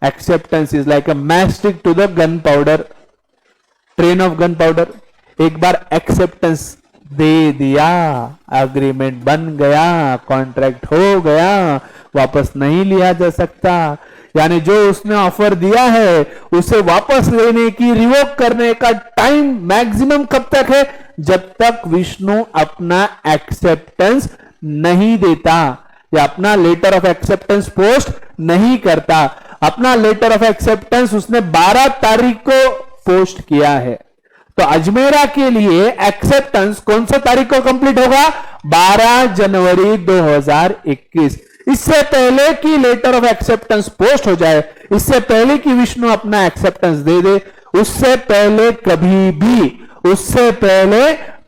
acceptance is like a matchstick to the gun powder, train of gun powder. एक बार एक्सेप्टेंस दे दिया, एग्रीमेंट बन गया, कॉन्ट्रैक्ट हो गया, वापस नहीं लिया जा सकता. यानी जो उसने ऑफर दिया है उसे वापस लेने की, रिवोक करने का टाइम मैक्सिमम कब तक है? जब तक विष्णु अपना एक्सेप्टेंस नहीं देता या अपना लेटर ऑफ एक्सेप्टेंस पोस्ट नहीं करता. अपना लेटर ऑफ एक्सेप्टेंस उसने 12 तारीख को पोस्ट किया है. तो अजमेरा के लिए एक्सेप्टेंस कौन सा तारीख को कंप्लीट होगा? 12 जनवरी 2021. इससे पहले कि लेटर ऑफ एक्सेप्टेंस पोस्ट हो जाए, इससे पहले कि विष्णु अपना एक्सेप्टेंस दे दे, उससे पहले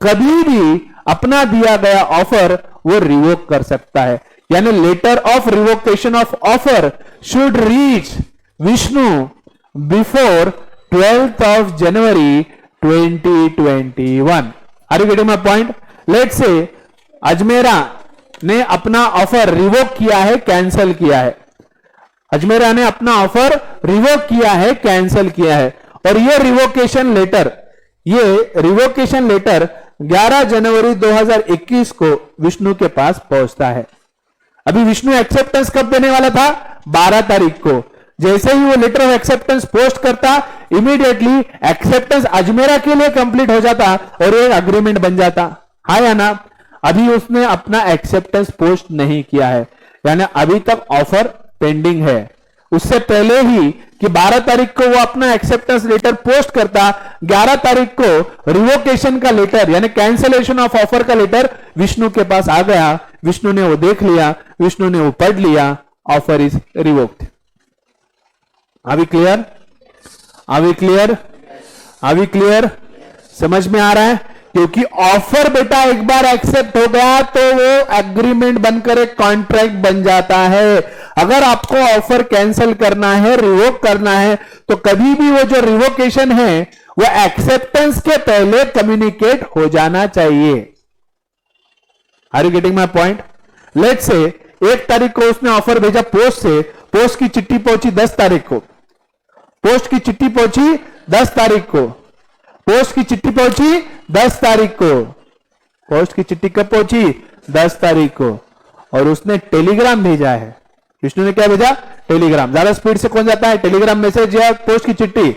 कभी भी अपना दिया गया ऑफर वो रिवोक कर सकता है. यानी letter of revocation of offer should reach Vishnu before 12th of January 2021. Are you getting my point? Let's say Ajmera ने अपना ऑफर रिवोक किया है, कैंसिल किया है। अजमेरा ने अपना ऑफर रिवोक किया है, कैंसिल किया है, और ये रिवोकेशन लेटर 11 जनवरी 2021 को विष्णु के पास पहुंचता है। अभी विष्णु एक्सेप्टेंस कब देने वाला था? 12 तारीख को। जैसे ही वो लेटर ऑफ एक्सेप्टेंस पोस्ट करता, इमीडिएटली एक्सेप्टेंस अजमेरा के लिए कंप्लीट हो जाता और एक अग्रीमेंट बन जाता। हाँ या ना? अभी उसने अपना एक्सेप्टेंस पोस्ट नहीं किया है, यानी अभी तक ऑफर पेंडिंग है। उससे पहले ही कि 12 तारीख को वो अपना एक्सेप्टेंस लेटर पोस्ट करता, 11 तारीख को रिवोकेशन का लेटर यानी कैंसिलेशन ऑफ ऑफर का लेटर विष्णु के पास आ गया। विष्णु ने वो देख लिया, विष्णु ने वो पढ़ लिया, offer is revoked. Are we clear? Are we clear? Are we clear? समझ में आ रहा है? क्योंकि ऑफर बेटा एक बार एक्सेप्ट हो गया तो वो एग्रीमेंट बनकर एक कॉन्ट्रैक्ट बन जाता है। अगर आपको ऑफर कैंसिल करना है, रिवोक करना है, तो कभी भी वो जो रिवोकेशन है वो एक्सेप्टेंस के पहले कम्युनिकेट हो जाना चाहिए। Are you getting my point? Let's say 1 तारीख को उसने ऑफर भेजा पोस्ट से, पोस्ट की चिट्ठी पहुंची 10 तारीख को, पोस्ट की चिट्ठी पहुंची 10 तारीख को, पोस्ट की चिट्ठी पहुंची 10 तारीख को, पोस्ट की चिट्ठी कब पहुंची? 10 तारीख को। और उसने टेलीग्राम भेजा है। विष्णु ने क्या भेजा? टेलीग्राम। ज्यादा स्पीड से कौन जाता है? टेलीग्राम मैसेज या पोस्ट की चिट्ठी?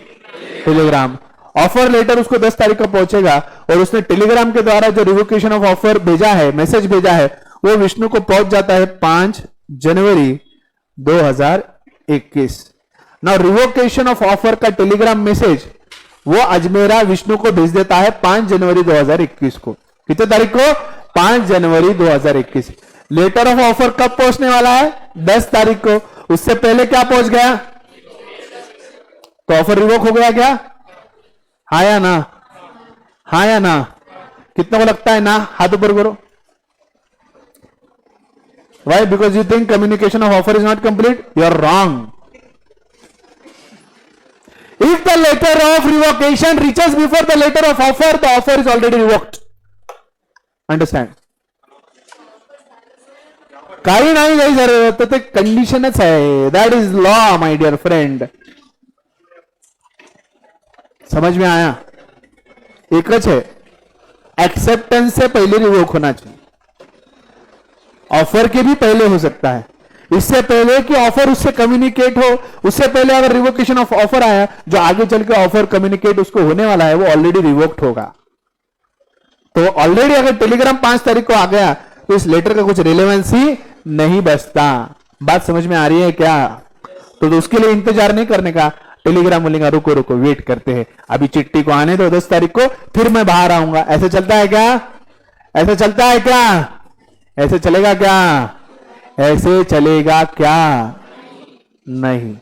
टेलीग्राम। ऑफर लेटर उसको 10 तारीख को पहुंचेगा और उसने टेलीग्राम के द्वारा जो रिवोकेशन ऑफ ऑफर भेजा है, मैसेज भेजा है, वो विष्णु को पहुंच जाता है 5 जनवरी 2021। नाउ रिवोकेशन ऑफ ऑफर का टेलीग्राम मैसेज वो अजमेरा विष्णु को भेज देता है 5 जनवरी 2021 को। कितने तारीख को? 5 जनवरी 2021। लेटर ऑफ ऑफर कब पहुंचने वाला है? 10 तारीख को। उससे पहले क्या पहुंच गया? तो ऑफर रिवोक हो गया क्या? हाँ या ना? हाँ या ना? कितना को लगता है ना? हाथ ऊपर करो। Why? Because you think communication of offer is not complete? You are wrong. If the letter of revocation reaches before the letter of offer, the offer is already revoked. Understand? काही नाही काही सर, तर ते कंडिशनच आहे. That is law my dear friend. समझ में आया? एकच है, एक्सेप्टेंस से पहले रिवोक होना चाहिए। ऑफर के भी पहले हो सकता है, इससे पहले कि ऑफर उससे कम्युनिकेट हो, उससे पहले अगर रिवोकेशन ऑफ ऑफर आया, जो आगे चल के ऑफर कम्युनिकेट उसको होने वाला है वो ऑलरेडी रिवोक्ड होगा। तो ऑलरेडी अगर टेलीग्राम 5 तारीख को आ गया तो इस लेटर का कुछ रिलेवेंस ही नहीं बचता। बात समझ में आ रही है क्या? तो उसके लिए इंतजार नहीं करने का। टेलीग्राम बोलेगा रुको रुको वेट करते हैं, अभी चिट्ठी को आने दो 10 तारीख को, फिर मैं बाहर आऊंगा। ऐसे चलता है क्या? ऐसे चलता है क्या? ऐसे चलेगा क्या? ऐसे चलेगा क्या? नहीं।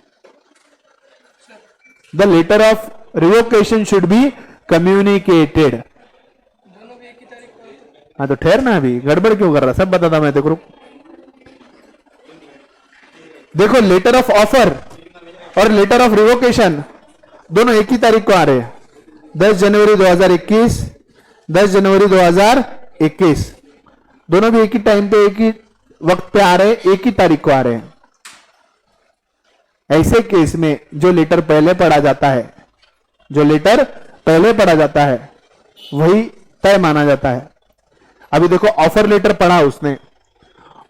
The letter of revocation should be communicated. हाँ तो ठहर ना, अभी गड़बड़ क्यों कर रहा? सब बताता मैं। देखो लेटर ऑफ ऑफर और लेटर ऑफ रिवोकेशन दोनों एक ही तारीख को आ रहे हैं। 10 जनवरी 2021, 10 जनवरी 2021, दोनों भी एक ही टाइम पे, एक ही वक्त पे आ रहे हैं, एक ही तारीख को आ रहे हैं। ऐसे केस में जो लेटर पहले पढ़ा जाता है, जो लेटर पहले पढ़ा जाता है वही तय माना जाता है। अभी देखो ऑफर लेटर पढ़ा उसने,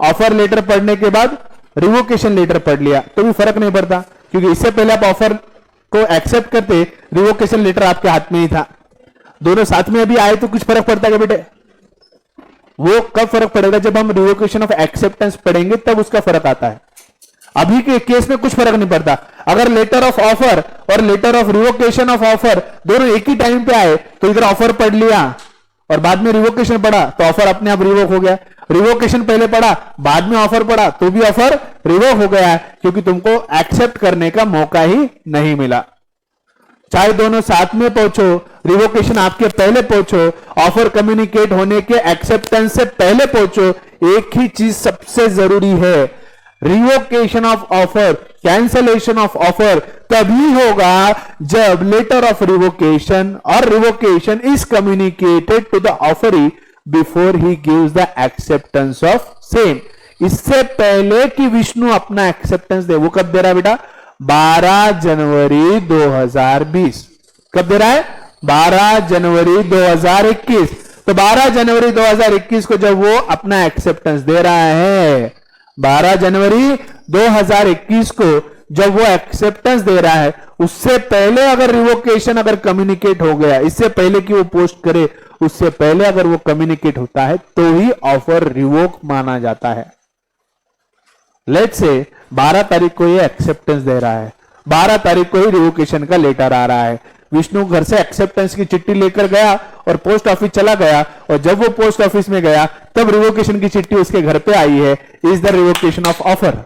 ऑफर लेटर पढ़ने के बाद रिवोकेशन लेटर पढ़ लिया तो भी फर्क नहीं पड़ता, क्योंकि इससे पहले आप ऑफर को एक्सेप्ट करते, रिवोकेशन लेटर आपके हाथ में ही था। दोनों साथ में अभी आए तो कुछ फर्क पड़ता है बेटे? वो कब फर्क पड़ेगा? जब हम रिवोकेशन ऑफ एक्सेप्टेंस पढ़ेंगे तब उसका फर्क आता है। अभी के केस में कुछ फर्क नहीं पड़ता। अगर लेटर ऑफ ऑफर और letter of revocation of offer दोनों एक ही टाइम पे आए तो इधर ऑफर पढ़ लिया और बाद में रिवोकेशन पढ़ा तो ऑफर अपने आप रिवोक हो गया। रिवोकेशन पहले पढ़ा बाद में ऑफर पढ़ा तो भी ऑफर रिवोक हो गया, क्योंकि तुमको एक्सेप्ट करने का मौका ही नहीं मिला। चाहे दोनों साथ में पहुंचो, रिवोकेशन आपके पहले पहुंचो, ऑफर कम्युनिकेट होने के एक्सेप्टेंस से पहले पहुंचो, एक ही चीज सबसे जरूरी है, revocation of offer, cancellation of offer तभी होगा जब लेटर ऑफ रिवोकेशन और revocation is communicated to the offeree before he gives the acceptance of same. इससे पहले कि विष्णु अपना एक्सेप्टेंस दे, वो कब दे रहा है बेटा? 12 जनवरी 2020। कब दे रहा है? 12 जनवरी 2021। तो 12 जनवरी 2021 को जब वो अपना एक्सेप्टेंस दे रहा है, 12 जनवरी 2021 को जब वो एक्सेप्टेंस दे रहा है, उससे पहले अगर रिवोकेशन अगर कम्युनिकेट हो गया, इससे पहले कि वो पोस्ट करे, उससे पहले अगर वो कम्युनिकेट होता है तो ही ऑफर रिवोक माना जाता है। लेट्स से 12 तारीख को ये एक्सेप्टेंस दे रहा है, 12 तारीख को ही रिवोकेशन का लेटर आ रहा है। विष्णु घर से एक्सेप्टेंस की चिट्ठी लेकर गया और पोस्ट ऑफिस चला गया, और जब वो पोस्ट ऑफिस में गया तब रिवोकेशन की चिट्ठी उसके घर पे आई है। Is the revocation of offer?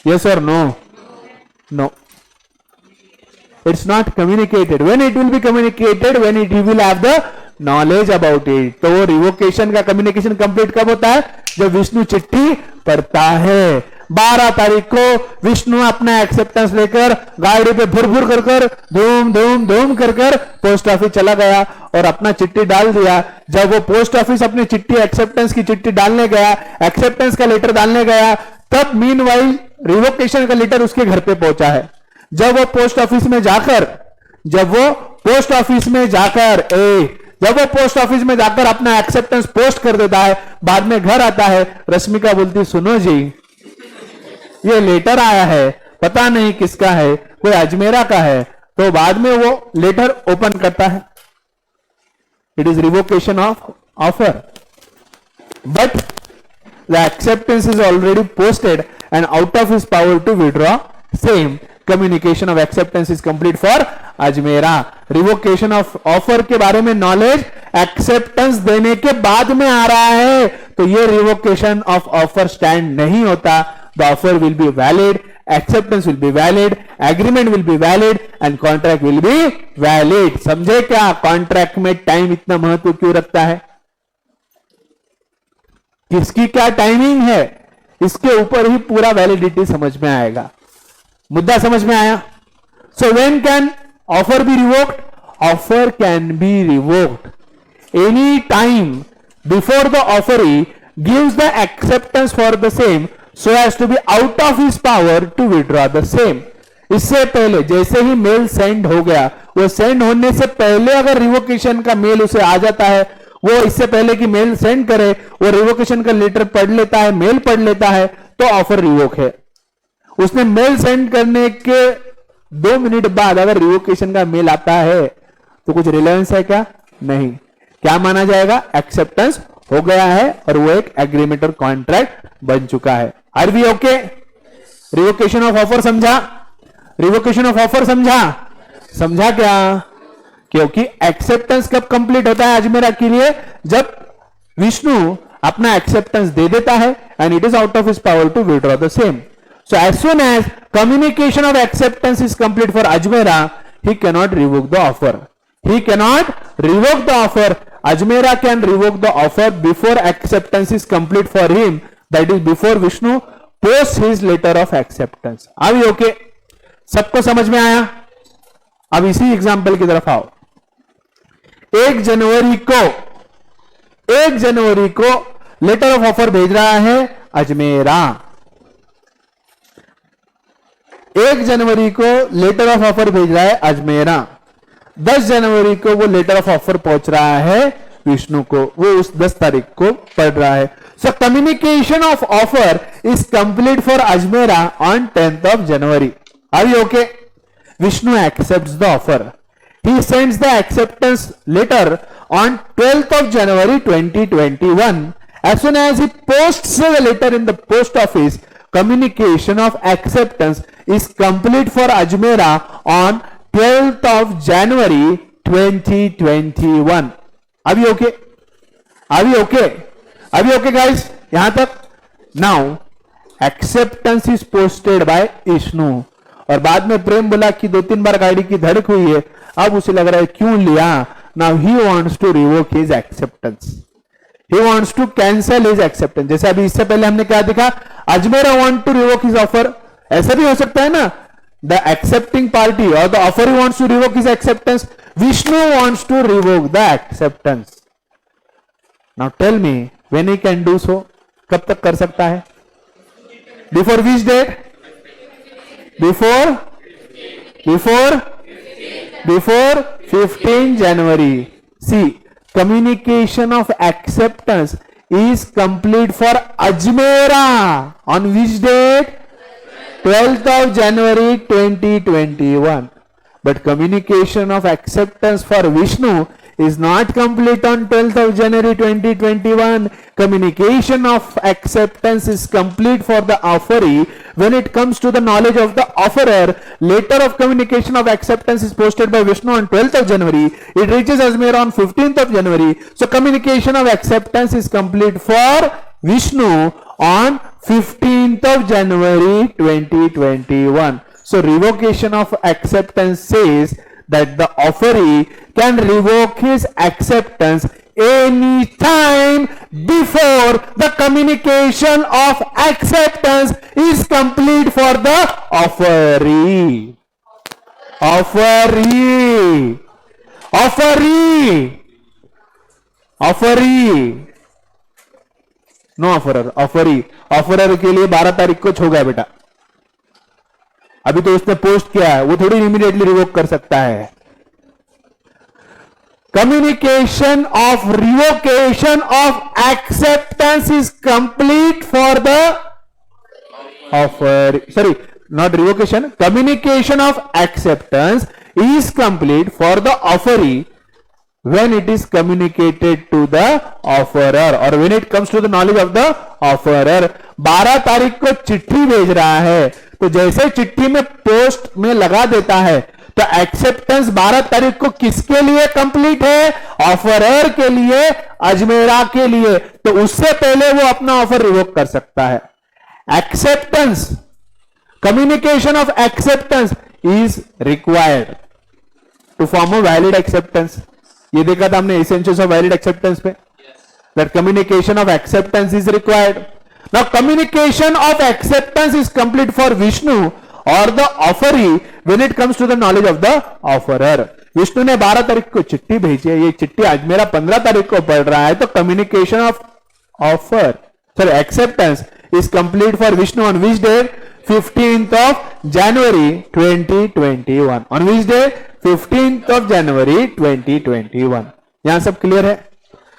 Yes और no? No, it's not communicated. When it will be communicated, when it will have the knowledge about it. तो वो रिवोकेशन का कम्युनिकेशन कंप्लीट कब होता है? जब विष्णु चिट्ठी पढ़ता है। 12 तारीख को विष्णु अपना एक्सेप्टेंस लेकर गाड़ी पे भुर कर कर धूम धूम धूम कर कर पोस्ट ऑफिस चला गया और अपना चिट्ठी डाल दिया। जब वो पोस्ट ऑफिस अपनी चिट्ठी, एक्सेप्टेंस की चिट्ठी डालने गया, एक्सेप्टेंस का लेटर डालने गया, तब मीनवाइल रिवोकेशन का लेटर उसके घर पे पहुंचा है। जब वो पोस्ट ऑफिस में जाकर अपना एक्सेप्टेंस पोस्ट कर देता है, बाद में घर आता है, रश्मिका बोलती सुनो जी ये लेटर आया है, पता नहीं किसका है, कोई अजमेरा का है। तो बाद में वो लेटर ओपन करता है, it is revocation of offer, but the acceptance is already posted and out of his power to withdraw same. Communication of acceptance is complete for Ajmera. Revocation of offer के बारे में knowledge acceptance देने के बाद में आ रहा है, तो ये रिवोकेशन ऑफ ऑफर स्टैंड नहीं होता। The offer will be valid, acceptance will be valid, agreement will be valid and contract will be valid. समझे क्या कॉन्ट्रैक्ट में टाइम इतना महत्व क्यों रखता है? किसकी क्या टाइमिंग है, इसके ऊपर ही पूरा वैलिडिटी समझ में आएगा। मुद्दा समझ में आया? So when can offer be revoked? Offer can be revoked any time before the offeree gives the acceptance for the same so as to be out of his power to withdraw the same. इससे पहले जैसे ही mail send हो गया, वो send होने से पहले अगर रिवोकेशन का मेल उसे आ जाता है, वो इससे पहले कि मेल सेंड करे वो रिवोकेशन का लेटर पढ़ लेता है, मेल पढ़ लेता है, तो ऑफर रिवोक है। उसने मेल सेंड करने के 2 मिनट बाद अगर रिवोकेशन का मेल आता है तो कुछ रिलेवेंस है क्या? नहीं। क्या माना जाएगा? एक्सेप्टेंस हो गया है और वो एक एग्रीमेंट और कॉन्ट्रैक्ट बन चुका है। Are we okay? Revocation of offer समझा? रिवोकेशन ऑफ ऑफर समझा क्या? क्योंकि एक्सेप्टेंस कब कंप्लीट होता है अजमेरा के लिए? जब विष्णु अपना एक्सेप्टेंस दे देता है and it is out of his power to withdraw the same. So as soon as communication of acceptance is complete for Ajmera, he cannot revoke the offer. He cannot revoke the offer. Ajmera can revoke the offer before acceptance is complete for him, that is before Vishnu post his letter of acceptance. अभी okay? सबको समझ में आया? अब इसी example की तरफ आओ। 1 जनवरी को लेटर ऑफ ऑफर भेज रहा है अजमेरा। 1 जनवरी को लेटर ऑफ ऑफर भेज रहा है अजमेरा। 10 जनवरी को वो लेटर ऑफ ऑफर पहुंच रहा है विष्णु को, वो उस 10 तारीख को पढ़ रहा है। सो communication of offer is complete for Ajmera on 10th of January. Are you okay? Vishnu accepts the offer. He sends the acceptance letter on 12th of January 2021. As soon as he posts the letter in the post office, communication of acceptance is complete for Ajmera on 12th of January 2021. Are we okay? Are we okay? Are we okay guys? यहां तक? Now, acceptance is posted by Vishnu. और बाद में प्रेम बोला कि 2-3 बार गाड़ी की धड़क हुई है, अब उसे लग रहा है क्यों लिया। Now he wants to revoke his acceptance, he wants to cancel his acceptance. जैसे अभी इससे पहले हमने क्या देखा, Ajmera want to revoke his offer. ऐसा भी हो सकता है ना, द एक्सेप्टिंग पार्टी और the offer wants to revoke his acceptance, Vishnu wants to revoke the acceptance. Now tell me when he can do so, कब तक कर सकता है? Before which date? Before 15 January. See, communication of acceptance is complete for Ajmera on which date? 12th of January 2021. But communication of acceptance for Vishnu is not complete on 12th of January 2021. Communication of acceptance is complete for the offeree when it comes to the knowledge of the offerer. Letter of communication of acceptance is posted by Vishnu on 12th of January. It reaches Ajmera on 15th of January. So communication of acceptance is complete for Vishnu on 15th of January 2021. So revocation of acceptance says that the offeree can revoke his acceptance any time before the communication of acceptance is complete for the offeree. No offerer के लिए 12 तारीख को हो गया बेटा, अभी तो उसने पोस्ट किया है, वो थोड़ी इमीडिएटली रिवोक कर सकता है. Communication of revocation of acceptance is complete for the offer. Sorry, not revocation. Communication of acceptance is complete for the offeree when it is communicated to the offerer or when it comes to the knowledge of the offerer. 12 तारीख को चिट्ठी भेज रहा है, तो जैसे चिट्ठी में पोस्ट में लगा देता है, तो एक्सेप्टेंस 12 तारीख को किसके लिए कंप्लीट है? ऑफरर के लिए, अजमेरा के लिए. तो उससे पहले वो अपना ऑफर रिवोक कर सकता है. Acceptance, communication of acceptance is required to form a valid acceptance. ये देखा था हमने एसेंशियल्स ऑफ वैलिड एक्सेप्टेंस पे, that communication of acceptance is required. Now communication of acceptance is complete for Vishnu और the offeree when it comes to the knowledge of the offerer. Vishnu ने 12 तारीख को चिट्ठी भेजी है, ये चिट्ठी आज मेरा 15 तारीख को पढ़ रहा है, तो communication of offer sorry acceptance is complete for Vishnu on which day? 15th of January 2021. On which day? 15th of January 2021. यहां सब क्लियर है?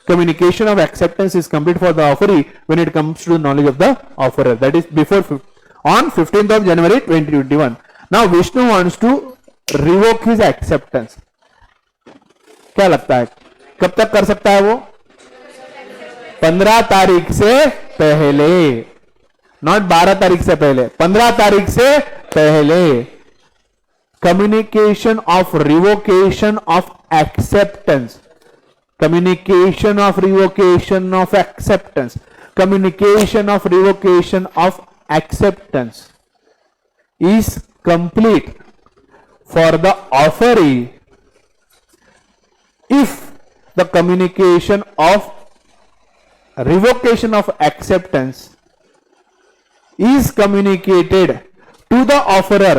Communication of acceptance is complete for the offeree when it comes to the knowledge of the offerer. That is before on 15th of January 2021. Now Vishnu wants to revoke his acceptance. क्या लगता है कब तक कर सकता है वो? 15 तारीख से पहले, नॉट 12 तारीख से पहले, 15 तारीख से पहले. Communication of revocation of acceptance. Communication of revocation of acceptance. Communication of revocation of acceptance is complete for the offeree if the communication of revocation of acceptance is communicated to the offerer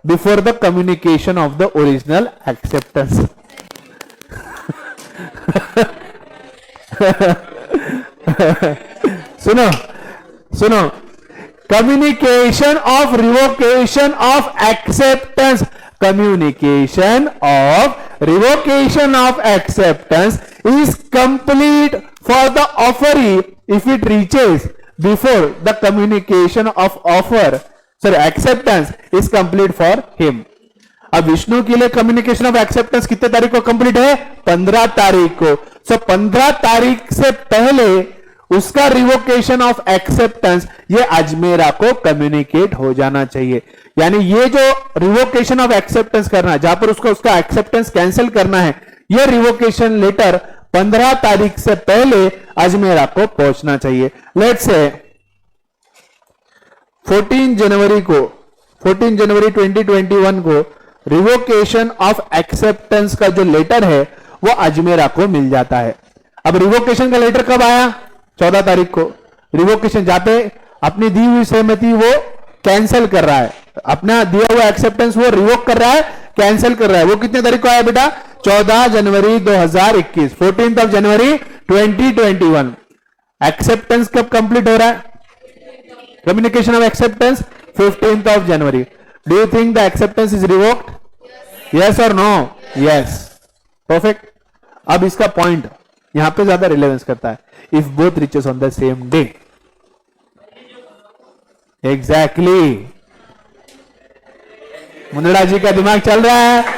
before the communication of the original acceptance. सुनो, communication of revocation of acceptance. Communication of revocation of acceptance is complete for the offeree if it reaches before the communication of offer. Sorry, acceptance is complete for him. अब विष्णु के लिए communication of acceptance कितने तारीख को complete है? 15 तारीख को. सो 15 तारीख से पहले उसका रिवोकेशन ऑफ एक्सेप्टेंस ये अजमेरा को कम्युनिकेट हो जाना चाहिए. यानी ये जो रिवोकेशन ऑफ एक्सेप्टेंस करना है, जहां पर उसको उसका एक्सेप्टेंस कैंसिल करना है, ये रिवोकेशन लेटर 15 तारीख से पहले अजमेरा को पहुंचना चाहिए. लेट्स से 14 जनवरी 2021 को रिवोकेशन ऑफ एक्सेप्टेंस का जो लेटर है वो अजमेरा को मिल जाता है. अब रिवोकेशन का लेटर कब आया? 14 तारीख को. रिवोकेशन जहां पे अपनी दी हुई सहमति वो कैंसिल कर रहा है, अपना दिया हुआ एक्सेप्टेंस वो रिवोक कर रहा है, कैंसिल कर रहा है, वो कितने तारीख को आया बेटा? 14 जनवरी 2021, 14th ऑफ जनवरी 2021। एक्सेप्टेंस कब कंप्लीट हो रहा है? Communication of acceptance 15th of January. Do you think the acceptance is revoked? Yes और नो? Yes, perfect. अब इसका पॉइंट यहां पे ज्यादा रिलेवेंस करता है। If both reaches on the same day, exactly. Mundada ji का दिमाग चल रहा है।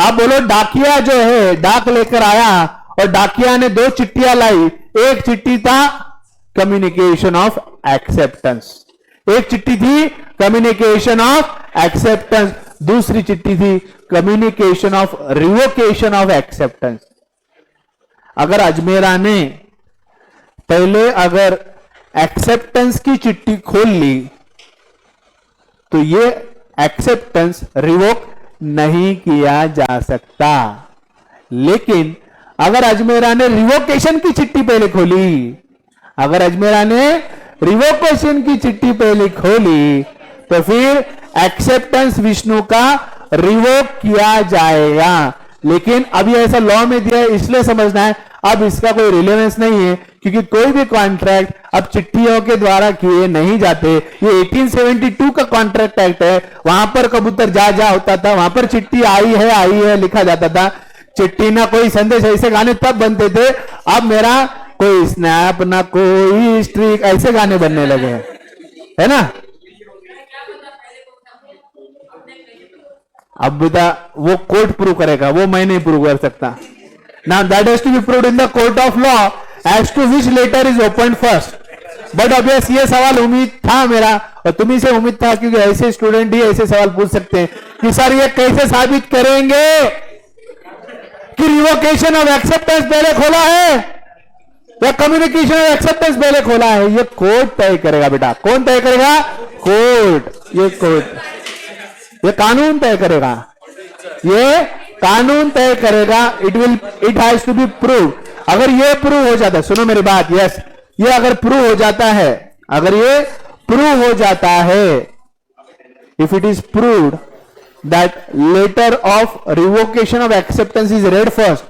आप बोलो, डाकिया जो है डाक लेकर आया और डाकिया ने 2 चिट्ठियां लाई। एक चिट्ठी था कम्युनिकेशन ऑफ एक्सेप्टेंस, एक चिट्ठी थी कम्युनिकेशन ऑफ एक्सेप्टेंस, दूसरी चिट्ठी थी communication of revocation of acceptance. अगर अजमेरा ने पहले अगर एक्सेप्टेंस की चिट्ठी खोल ली तो ये एक्सेप्टेंस रिवोक नहीं किया जा सकता। लेकिन अगर अजमेरा ने रिवोकेशन की चिट्ठी पहले खोली, अगर अजमेरा ने रिवोकेशन की चिट्ठी पहले खोली तो फिर एक्सेप्टेंस विष्णु का रिवोक किया जाएगा। लेकिन अभी ऐसा लॉ में दिया है, इसलिए समझना है। अब इसका कोई रिलेवेंस नहीं है, क्योंकि कोई भी कॉन्ट्रैक्ट अब चिट्ठियों के द्वारा किए नहीं जाते। ये 1872 का कॉन्ट्रैक्ट एक्ट है, वहां पर कबूतर जा जा होता था, वहां पर चिट्ठी आई है लिखा जाता था। चिट्ठी ना कोई संदेश, ऐसे गाने तब बनते थे। अब मेरा कोई स्नैप ना कोई स्ट्रीक, ऐसे गाने बनने लगे हैं, है ना। अब बेटा वो कोर्ट प्रूव करेगा, वो मैं नहीं प्रूव कर सकता। Now that has to be proved in the court of law as to which letter is opened first. But obvious ये सवाल उम्मीद था मेरा और तुम्ही से उम्मीद था, क्योंकि ऐसे स्टूडेंट ही ऐसे सवाल पूछ सकते हैं कि सर ये कैसे साबित करेंगे कि रिवोकेशन ऑफ एक्सेप्टेंस पहले खोला है या कम्युनिकेशन ऑफ एक्सेप्टेंस पहले खोला है। ये कोर्ट तय करेगा बेटा। कौन तय करेगा? कोर्ट। ये कोर्ट, ये कानून तय करेगा, ये कानून तय करेगा। It has to be prove. अगर ये प्रूव हो जाता है, सुनो मेरी बात, यस, ये अगर प्रूव हो जाता है, अगर ये प्रूव हो जाता है, if it is proved that letter of revocation of acceptance is read first,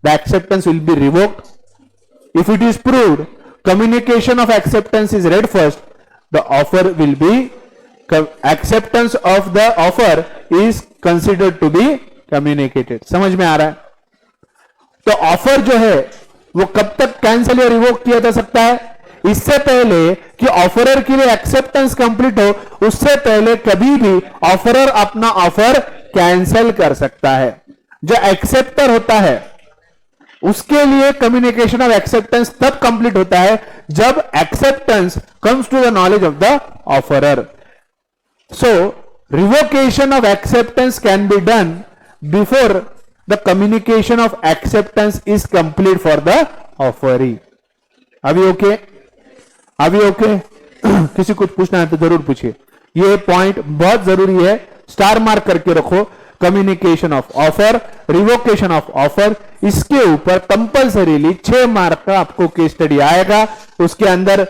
the acceptance will be revoked. If it is proved communication of acceptance is read first, the offer will be, acceptance of the offer is considered to be communicated. समझ में आ रहा है? तो offer जो है वो कब तक कैंसिल या रिवोक किया जा सकता है? इससे पहले कि ऑफरर के लिए एक्सेप्टेंस कंप्लीट हो, उससे पहले कभी भी ऑफरर अपना ऑफर कैंसिल कर सकता है। जो एक्सेप्टर होता है उसके लिए कम्युनिकेशन ऑफ एक्सेप्टेंस तब कंप्लीट होता है जब acceptance comes to the knowledge of the offerer. So revocation of acceptance can be done before the communication of acceptance is complete for the offeree. अभी ओके? अभी ओके? किसी कुछ पूछना है तो जरूर पूछिए। ये पॉइंट बहुत जरूरी है, स्टार मार्क करके रखो। Communication of offer, revocation of offer, इसके ऊपर कंपल्सरीली 6 मार्क का आपको केस स्टडी आएगा। उसके अंदर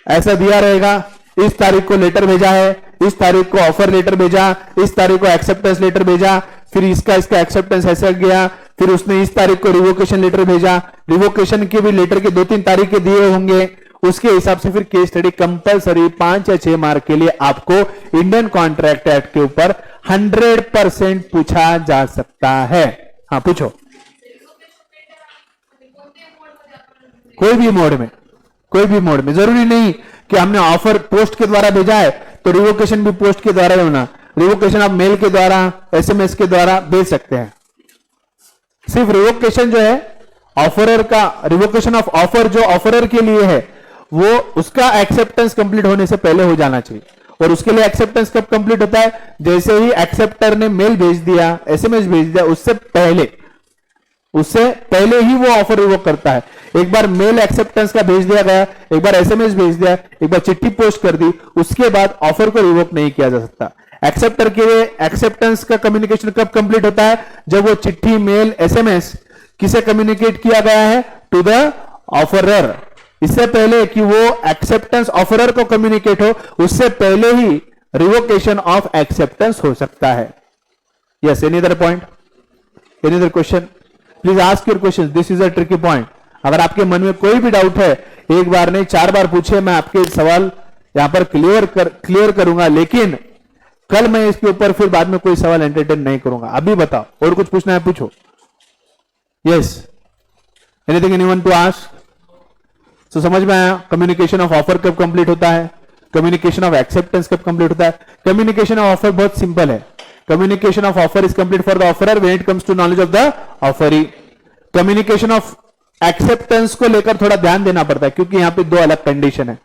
ऐसा दिया रहेगा, इस तारीख को लेटर भेजा है, इस तारीख को ऑफर लेटर भेजा, इस तारीख को एक्सेप्टेंस लेटर भेजा, फिर इसका एक्सेप्टेंस ऐसा गया, फिर उसने इस तारीख को रिवोकेशन लेटर भेजा, रिवोकेशन के भी लेटर के 2-3 तारीखें दिए होंगे। उसके हिसाब से फिर केस स्टडी कंपलसरी 5 या 6 मार्क के लिए आपको इंडियन कॉन्ट्रैक्ट एक्ट के ऊपर 100% पूछा जा सकता है। हाँ पूछो। कोई भी मोड में, कोई भी मोड में, जरूरी नहीं कि हमने ऑफर पोस्ट के द्वारा भेजा है तो रिवोकेशन भी पोस्ट के द्वारा होना। रिवोकेशन आप मेल के द्वारा, एसएमएस के द्वारा भेज सकते हैं। सिर्फ रिवोकेशन जो है ऑफरर का, रिवोकेशन ऑफ ऑफर जो ऑफरर के लिए है वो उसका एक्सेप्टेंस कंप्लीट होने से पहले हो जाना चाहिए। और उसके लिए एक्सेप्टेंस कब कंप्लीट होता है? जैसे ही एक्सेप्टर ने मेल भेज दिया, एसएमएस भेज दिया, उससे पहले ही वो ऑफर रिवोक करता है। एक बार मेल एक्सेप्टेंस का भेज दिया गया, एक बार एसएमएस भेज दिया, एक बार चिट्ठी पोस्ट कर दी, उसके बाद ऑफर को रिवोक नहीं किया जा सकता। एक्सेप्टर के लिए एक्सेप्टेंस का कम्युनिकेशन कब कंप्लीट होता है? जब वो चिट्ठी, मेल, एसएमएस किसे कम्युनिकेट किया गया है? To the offerer. इससे पहले कि वो एक्सेप्टेंस ऑफरर को कम्युनिकेट हो, उससे पहले ही रिवोकेशन ऑफ एक्सेप्टेंस हो सकता है। Yes, any other point, any other question? Please ask your question, this is a tricky point. अगर आपके मन में कोई भी डाउट है, एक बार नहीं 4 बार पूछे, मैं आपके सवाल यहां पर क्लियर करूंगा, लेकिन कल मैं इसके ऊपर फिर बाद में कोई सवाल एंटरटेन नहीं करूंगा। अभी बताओ, और कुछ पूछना है पूछो। Yes, anything anyone to ask? तो समझ में आया कम्युनिकेशन ऑफ ऑफर कब कंप्लीट होता है, कम्युनिकेशन ऑफ एक्सेप्टेंस कब कंप्लीट होता है। कम्युनिकेशन ऑफ ऑफर बहुत सिंपल है। Communication of offer is complete for the offerer when it comes to knowledge of the offeree. Communication of acceptance को लेकर थोड़ा ध्यान देना पड़ता है, क्योंकि यहां पे 2 अलग कंडीशन है।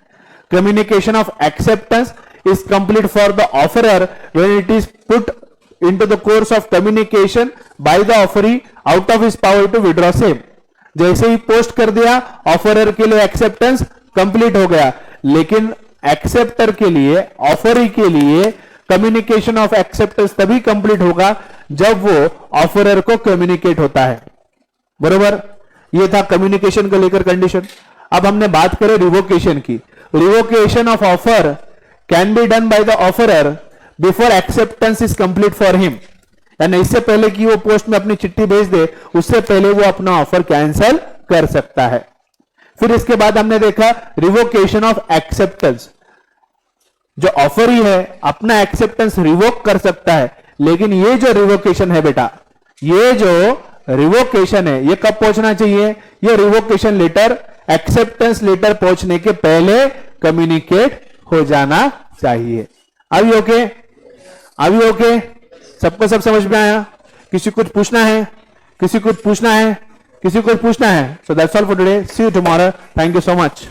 Communication of acceptance is complete for the offerer when it is put into the course of communication by the offeree out of his power to withdraw same। जैसे ही पोस्ट कर दिया, ऑफरर के लिए एक्सेप्टेंस कंप्लीट हो गया, लेकिन acceptor के लिए, ऑफरी के लिए कम्युनिकेशन ऑफ एक्सेप्टेंस तभी कंप्लीट होगा जब वो ऑफरर को कम्युनिकेट होता है। बरोबर, ये था कम्युनिकेशन को लेकर कंडीशन। अब हमने बात करें रिवोकेशन की। Revocation of offer can be done by the offeror before acceptance is complete for him, यानी इससे पहले कि वो पोस्ट में अपनी चिट्ठी भेज दे, उससे पहले वो अपना ऑफर कैंसिल कर सकता है। फिर इसके बाद हमने देखा रिवोकेशन ऑफ एक्सेप्टेंस। जो ऑफर ही है अपना एक्सेप्टेंस रिवोक कर सकता है, लेकिन ये जो रिवोकेशन है बेटा, ये जो रिवोकेशन है, ये कब पहुंचना चाहिए? ये रिवोकेशन लेटर एक्सेप्टेंस लेटर पहुंचने के पहले कम्युनिकेट हो जाना चाहिए। अभी ओके? अभी ओके? सबको सब समझ में आया? किसी कुछ पूछना है? किसी कुछ पूछना है? किसी कुछ पूछना है? So that's all for today, see you tomorrow, thank you so much.